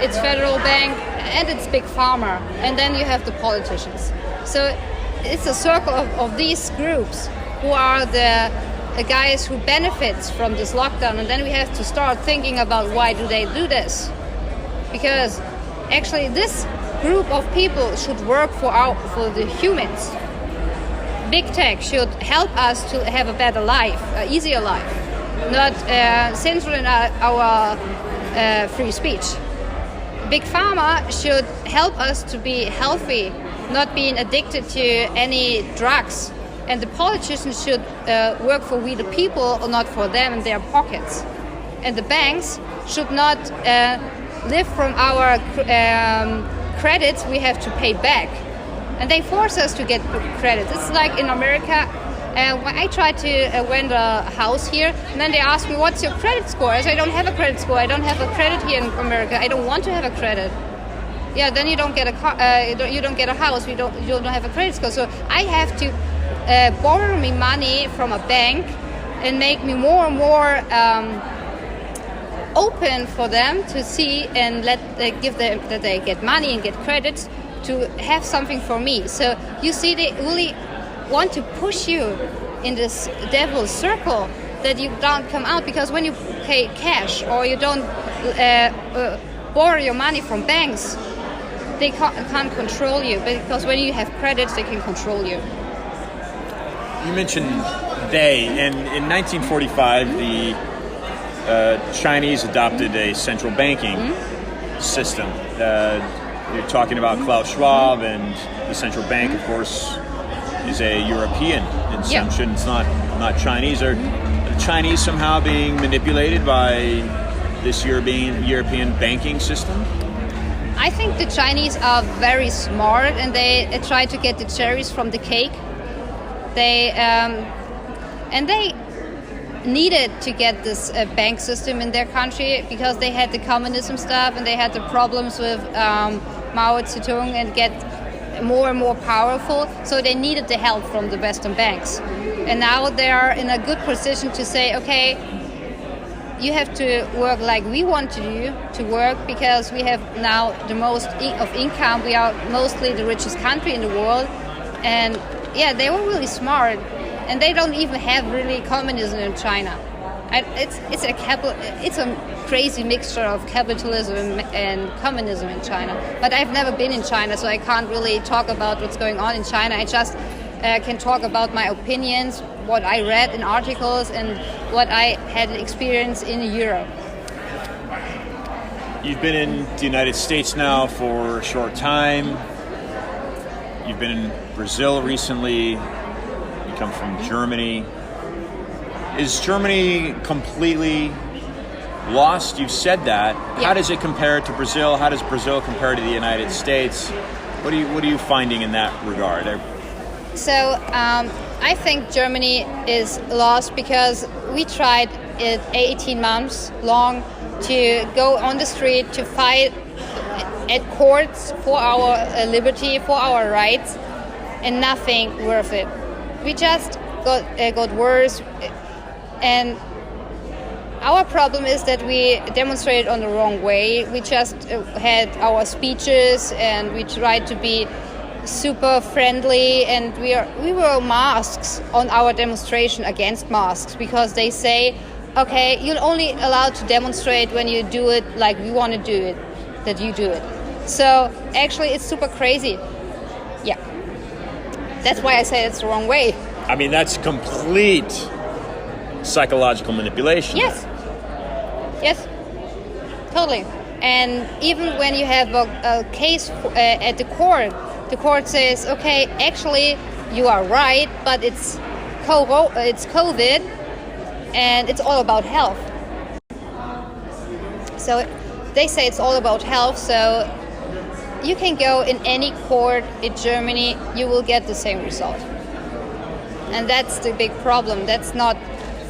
it's federal bank, and it's big pharma, and then you have the politicians. So it's a circle of these groups who are the guys who benefits from this lockdown, and then we have to start thinking about why do they do this? Because actually this group of people should work for the humans. Big tech should help us to have a better life, an easier life, not censoring our free speech. Big pharma should help us to be healthy, not being addicted to any drugs. And the politicians should work for we the people, or not for them and their pockets. And the banks should not live from our credits we have to pay back. And they force us to get credit. It's like in America, when I try to rent a house here, and then they ask me, what's your credit score? I say, I don't have a credit score. I don't have a credit here in America. I don't want to have a credit. Yeah, then you don't get a car. You don't get a house. You don't have a credit score. So I have to borrow me money from a bank and make me more and more open for them to see and give them that they get money and get credits to have something for me. So you see, they really want to push you in this devil's circle that you don't come out, because when you pay cash or you don't borrow your money from banks, they can't control you, because when you have credits, they can control you. You mentioned they, and in 1945, the Chinese adopted a central banking system. You're talking about Klaus Schwab, and the central bank, of course, is a European institution. It's not Chinese. Are the Chinese somehow being manipulated by this European banking system? I think the Chinese are very smart, and they try to get the cherries from the cake. They needed to get this bank system in their country because they had the communism stuff and they had the problems with Mao Zedong and get more and more powerful. So they needed the help from the Western banks. And now they are in a good position to say, okay, you have to work like we want to work, because we have now the most of income. We are mostly the richest country in the world. And yeah, they were really smart. And they don't even have really communism in China. It's a crazy mixture of capitalism and communism in China. But I've never been in China, so I can't really talk about what's going on in China. I just can talk about my opinions, what I read in articles, and what I had experienced in Europe. You've been in the United States now for a short time. You've been in Brazil recently. You come from Germany. Is Germany completely lost? You've said that. Yeah. How does it compare to Brazil? How does Brazil compare to the United States? What are you finding in that regard? So I think Germany is lost because we tried it 18 months long to go on the street to fight at courts for our liberty, for our rights, and nothing worth it. We just got worse, and our problem is that we demonstrated on the wrong way. We just had our speeches and we tried to be super friendly, and we wear masks on our demonstration against masks, because they say, okay, you're only allowed to demonstrate when you do it like we want to do it, that you do it. So actually it's super crazy. Yeah. That's why I say it's the wrong way. I mean, that's complete psychological manipulation. Yes. Yes. Totally. And even when you have a case at the court says, okay, actually you are right, but it's COVID, and it's all about health. So they say it's all about health, so you can go in any court in Germany, you will get the same result. And that's the big problem. That's not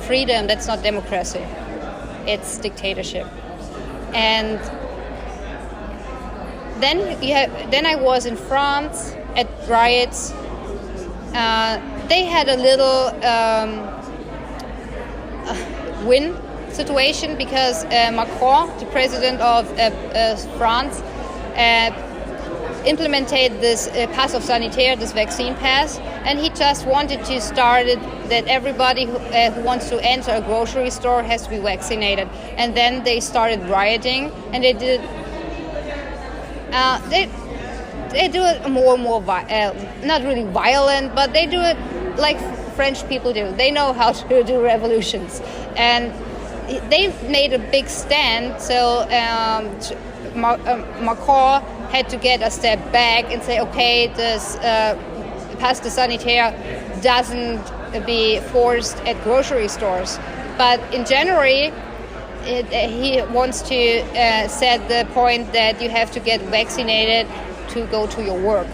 freedom, that's not democracy. It's dictatorship. And then I was in France at riots. They had a little win situation, because Macron, the president of France, implemented this pass of sanitaire, this vaccine pass, and he just wanted to start it that everybody who wants to enter a grocery store has to be vaccinated. And then they started rioting, and they did. They do it more and more, not really violent, but they do it like French people do. They know how to do revolutions, and they made a big stand. So Macron had to get a step back and say, okay, this pass de sanitaire doesn't be forced at grocery stores. But in January, he wants to set the point that you have to get vaccinated to go to your work.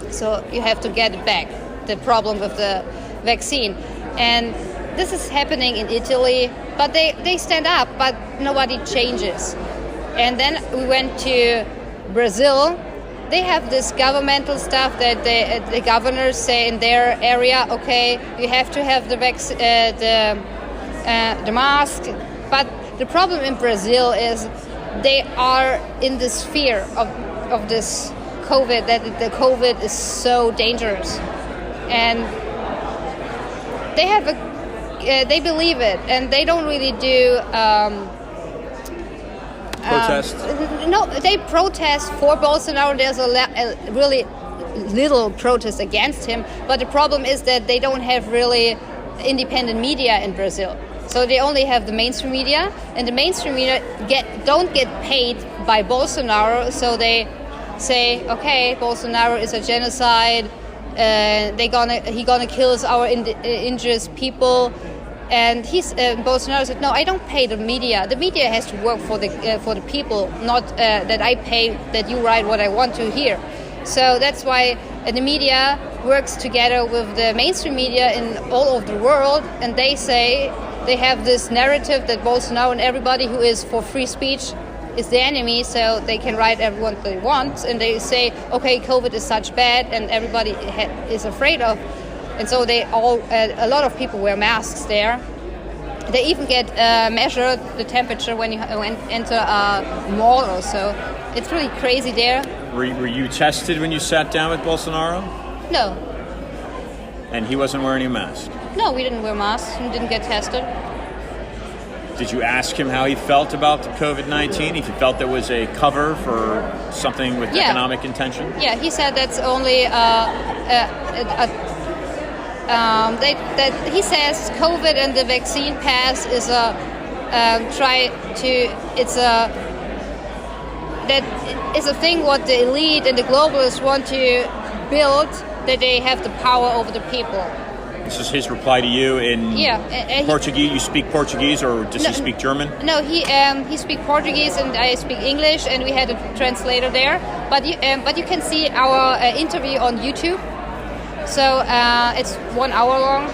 So you have to get it back, the problem with the vaccine. And this is happening in Italy, but they stand up, but nobody changes. And then we went to Brazil. They have this governmental stuff that the governors say in their area, okay, you have to have the mask. But the problem in Brazil is they are in the sphere of this COVID, that the COVID is so dangerous. And they believe it, and they don't really do protest. No, they protest for Bolsonaro. There's a really little protest against him, but the problem is that they don't have really independent media in Brazil. So they only have the mainstream media, and the mainstream media don't get paid by Bolsonaro. So they say, okay, Bolsonaro is a genocide. He gonna kill our indigenous people. And Bolsonaro said, no, I don't pay the media. The media has to work for the people, not that I pay that you write what I want to hear. So that's why the media works together with the mainstream media in all over the world, and they say they have this narrative that Bolsonaro and everybody who is for free speech is the enemy, so they can write everyone they want, and they say, okay, COVID is such bad, and everybody is afraid of. And so a lot of people wear masks there. They even get measured the temperature when you enter a mall or so. It's really crazy there. Were you tested when you sat down with Bolsonaro? No. And he wasn't wearing a mask? No, we didn't wear masks and didn't get tested. Did you ask him how he felt about the COVID-19? If he felt there was a cover for something with economic intention? Yeah, he said that's only he says COVID and the vaccine pass is a thing what the elite and the globalists want to build, that they have the power over the people. This is his reply to you in Portuguese. You speak Portuguese, or does he speak German? No, he speaks Portuguese and I speak English, and we had a translator there. But you can see our interview on YouTube. So it's 1 hour long,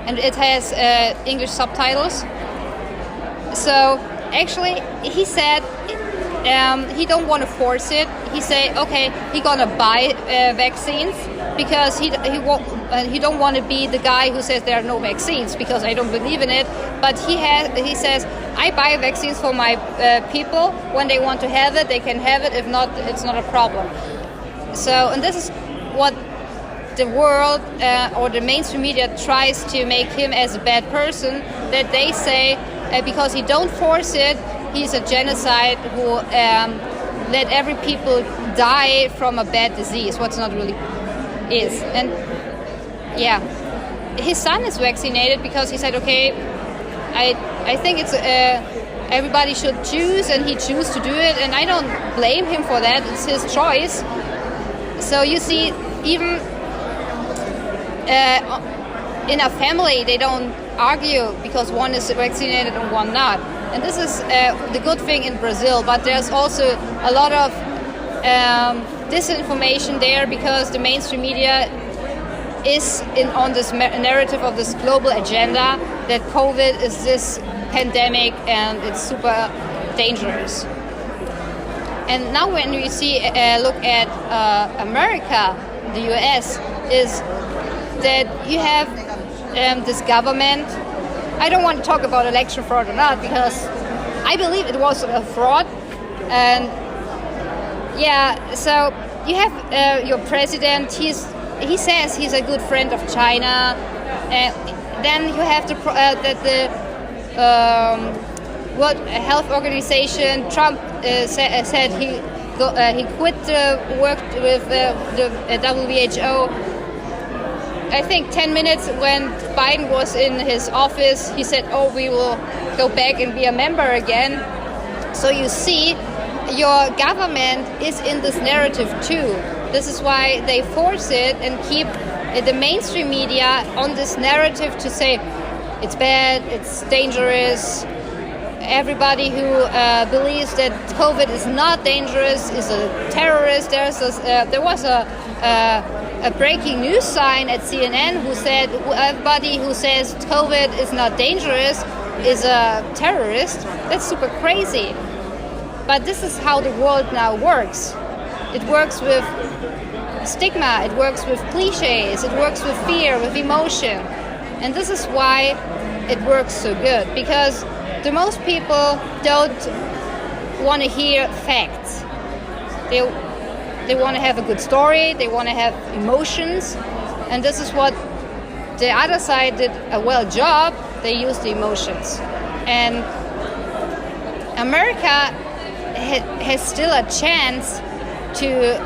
and it has English subtitles. So actually, he said he don't want to force it. He say, okay, he gonna buy vaccines, because he don't want to be the guy who says there are no vaccines, because I don't believe in it. But he says, I buy vaccines for my people. When they want to have it, they can have it. If not, it's not a problem. So, and this is what the world or the mainstream media tries to make him as a bad person, that they say because he don't force it, he's a genocide who let every people die from a bad disease, what's not really is. And yeah, his son is vaccinated because he said, okay, I think it's everybody should choose, and he chose to do it, and I don't blame him for that. It's his choice. So you see, even in a family, they don't argue because one is vaccinated and one not. And this is the good thing in Brazil, but there's also a lot of disinformation there because the mainstream media is on this narrative of this global agenda that COVID is this pandemic and it's super dangerous. And now when you see look at America, the US, is that you have this government. I don't want to talk about election fraud or not because I believe it was a fraud. And yeah, so you have your president. He says he's a good friend of China. Then you have the World Health Organization. Trump said he quit work with the WHO. I think 10 minutes when Biden was in his office, he said, oh, we will go back and be a member again. So you see, your government is in this narrative too. This is why they force it and keep the mainstream media on this narrative to say it's bad, it's dangerous. Everybody who believes that COVID is not dangerous is a terrorist. There was a breaking news sign at CNN who said everybody who says COVID is not dangerous is a terrorist. That's super crazy. But this is how the world now works. It works with stigma, it works with cliches, it works with fear, with emotion. And this is why it works so good, because the most people don't want to hear facts. They want to have a good story, they want to have emotions, and this is what the other side did a well job. They used the emotions. And America has still a chance to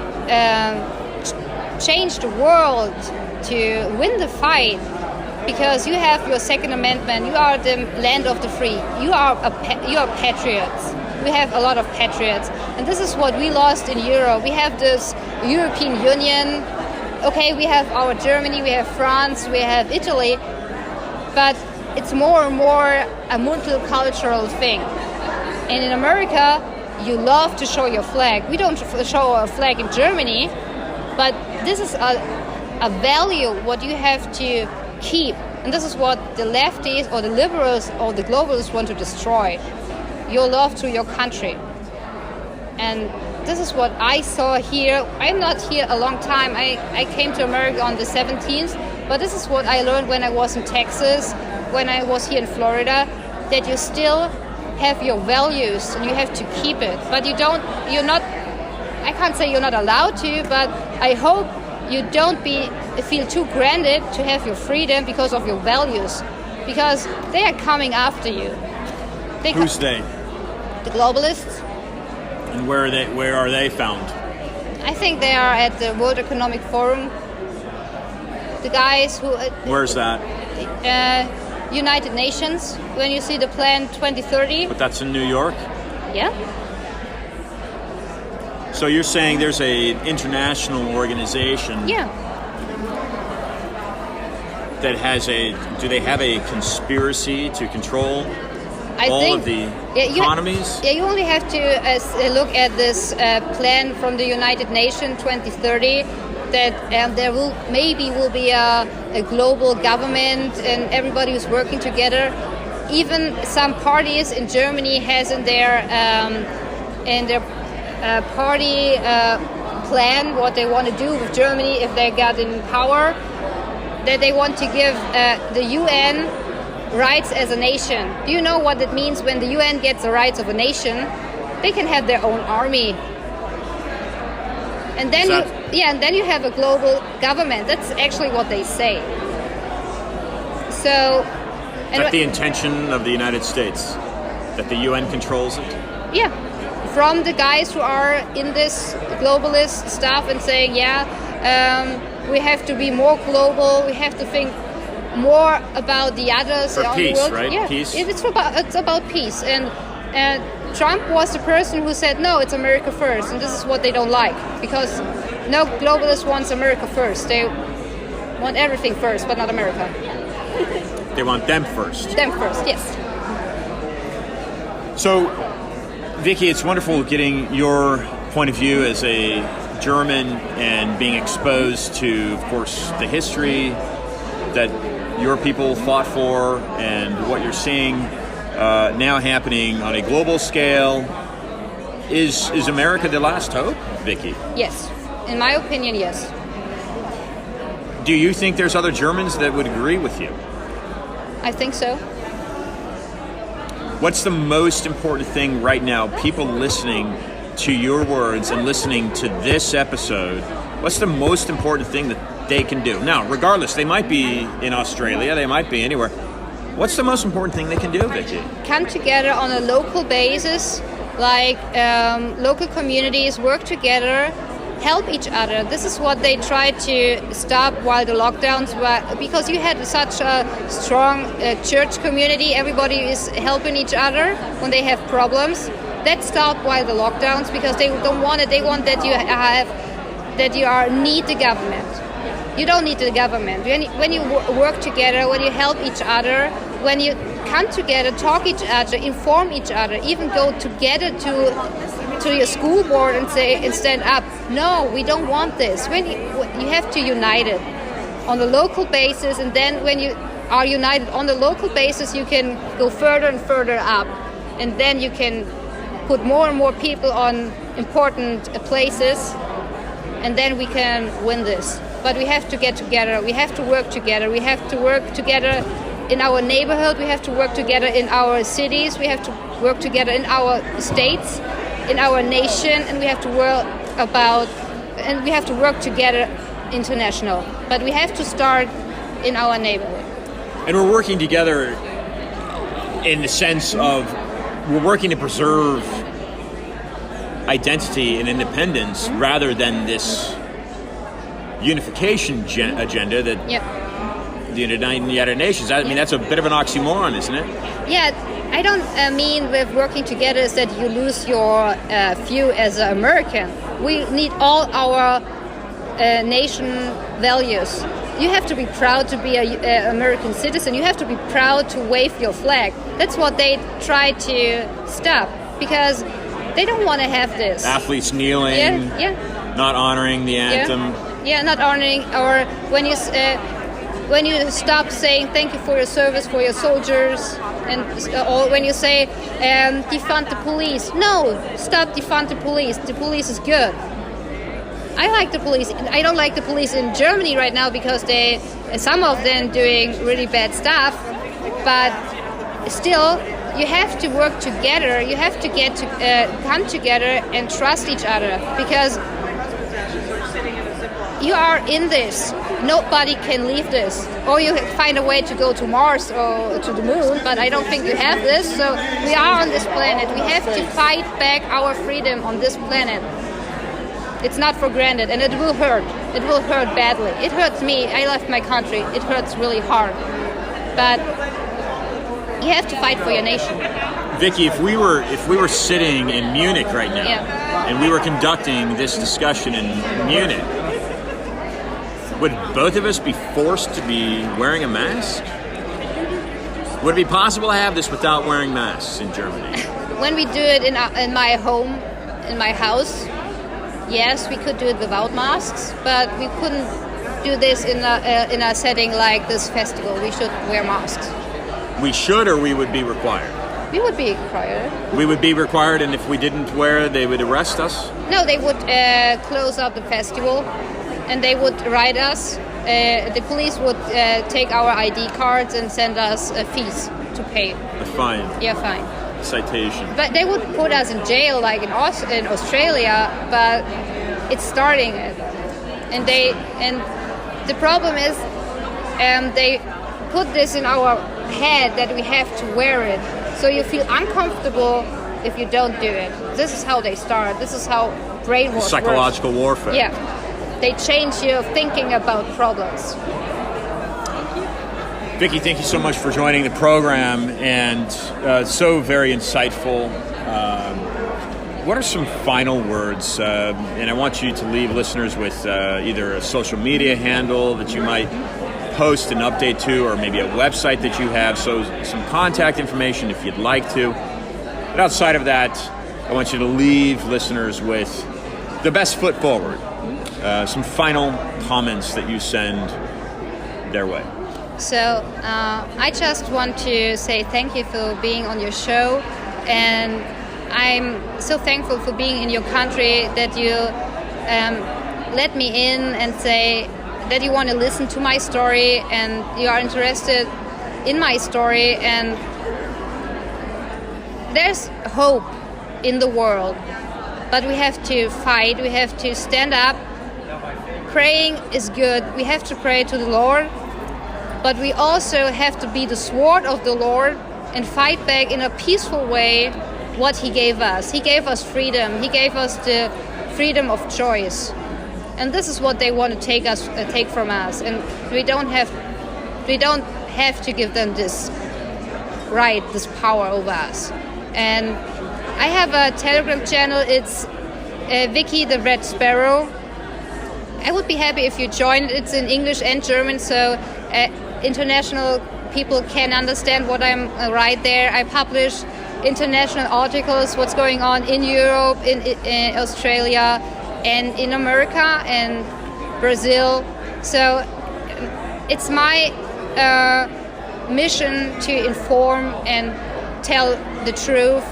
change the world, to win the fight, because you have your Second Amendment. You are the land of the free. You are patriots. We have a lot of patriots, and this is what we lost in Europe. We have this European Union. Okay, we have our Germany, we have France, we have Italy, but it's more and more a multicultural thing. And in America, you love to show your flag. We don't show our flag in Germany, but this is a value what you have to keep. And this is what the lefties or the liberals or the globalists want to destroy. Your love to your country. And this is what I saw here. I'm not here a long time. I came to America on the 17th, but this is what I learned when I was in Texas, when I was here in Florida, that you still have your values and you have to keep it. But I can't say you're not allowed to, but I hope you don't feel too granted to have your freedom because of your values, because they are coming after you. Who's they? The globalists. And where are they found? I think they are at the World Economic Forum. The guys who... Where's that? United Nations. When you see the plan 2030. But that's in New York? Yeah. So you're saying there's an international organization... Yeah. That has do they have a conspiracy to control all of the economies? You only have to look at this plan from the United Nations 2030, that there will be a global government and everybody who's working together. Even some parties in Germany has in their party plan what they want to do with Germany if they got in power. That they want to give the UN rights as a nation. Do you know what it means when the UN gets the rights of a nation? They can have their own army. And then Yeah, and then you have a global government. That's actually what they say. So, that's the intention of the United States, that the UN controls it? Yeah, from the guys who are in this globalist stuff and saying, we have to be more global, we have to think more about the others for on peace, the world. Right? Yeah, peace. It's about peace. And Trump was the person who said, no, it's America first, and this is what they don't like, because no globalist wants America first. They want everything first, but not America. They want them first. Them first, yes. So, Vicky, it's wonderful getting your point of view as a German and being exposed to, of course, the history that your people fought for and what you're seeing now happening on a global scale. Is America the last hope, Vicky? Yes. In my opinion, yes. Do you think there's other Germans that would agree with you? I think so. What's the most important thing right now, people listening to your words and listening to this episode, what's the most important thing that they can do? Now, regardless, they might be in Australia, they might be anywhere. What's the most important thing they can do, Vicky? Come together on a local basis, like local communities, work together, help each other. This is what they tried to stop while the lockdowns were, because you had such a strong church community, everybody is helping each other when they have problems. That stopped while the lockdowns, because they don't want it. They want that you need the government. You don't need the government. When you work together, when you help each other, when you come together, talk each other, inform each other, even go together to your school board and say and stand up. No, we don't want this. When you have to unite it on the local basis, and then when you are united on the local basis, you can go further and further up, and then you can put more and more people on important places, and then we can win this. But we have to get together. We have to work together. We have to work together in our neighborhood. We have to work together in our cities. We have to work together in our states, in our nation, and we have to work together international. But we have to start in our neighborhood. And we're working together in the sense of we're working to preserve identity and independence rather than this unification agenda that the United Nations. I mean, that's a bit of an oxymoron, isn't it? Yeah, I don't mean with working together is that you lose your view as an American. We need all our nation values. You have to be proud to be an American citizen. You have to be proud to wave your flag. That's what they try to stop, because they don't want to have this. Athletes kneeling, not honoring the anthem. Yeah, not honoring, or when you stop saying thank you for your service, for your soldiers, and or when you say defund the police. No, stop defund the police. The police is good. I like the police. I don't like the police in Germany right now because some of them doing really bad stuff, but still you have to work together. You have to come together and trust each other, because you are in this. Nobody can leave this. Or you find a way to go to Mars or to the moon, but I don't think you have this. So we are on this planet. We have to fight back our freedom on this planet. It's not for granted, and it will hurt. It will hurt badly. It hurts me. I left my country. It hurts really hard. But you have to fight for your nation. Vicky, if we were sitting in Munich right now, and we were conducting this discussion in Munich, would both of us be forced to be wearing a mask? Would it be possible to have this without wearing masks in Germany? When we do it in my home, in my house, yes, we could do it without masks, but we couldn't do this in a setting like this festival. We should wear masks. We should, or we would be required? We would be required. We would be required, and if we didn't wear, they would arrest us? No, they would close up the festival, and they would write us. The police would take our ID cards and send us fees to pay. A fine? Yeah, fine. Citation. But they would put us in jail like in Australia, but it's starting. and the problem is they put this in our head that we have to wear it, so you feel uncomfortable if you don't do it. This is how they start. This is how brainwash psychological works. warfare. Yeah, they change your thinking about problems. Vicky, thank you so much for joining the program, and so very insightful. What are some final words? And I want you to leave listeners with either a social media handle that you might post an update to, or maybe a website that you have, so some contact information if you'd like to. But outside of that, I want you to leave listeners with the best foot forward. Some final comments that you send their way. So I just want to say thank you for being on your show, and I'm so thankful for being in your country, that you let me in and say that you want to listen to my story and you are interested in my story. And there's hope in the world, but we have to fight, we have to stand up. Praying is good, we have to pray to the Lord, but we also have to be the sword of the Lord and fight back in a peaceful way what He gave us. He gave us freedom. He gave us the freedom of choice. And this is what they want to take from us. And we don't have to give them this right, this power over us. And I have a Telegram channel. It's Vicky The Red Sparrow. I would be happy if you joined. It's in English and German, so international people can understand what I'm right there. I publish international articles, what's going on in Europe, in Australia, and in America and Brazil. So it's my mission to inform and tell the truth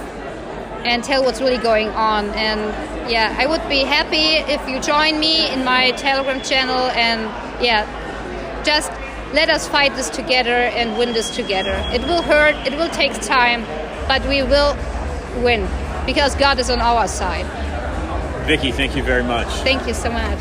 and tell what's really going on. And yeah, I would be happy if you join me in my Telegram channel, and yeah, just let us fight this together and win this together. It will hurt, it will take time, but we will win because God is on our side. Vicky, thank you very much. Thank you so much.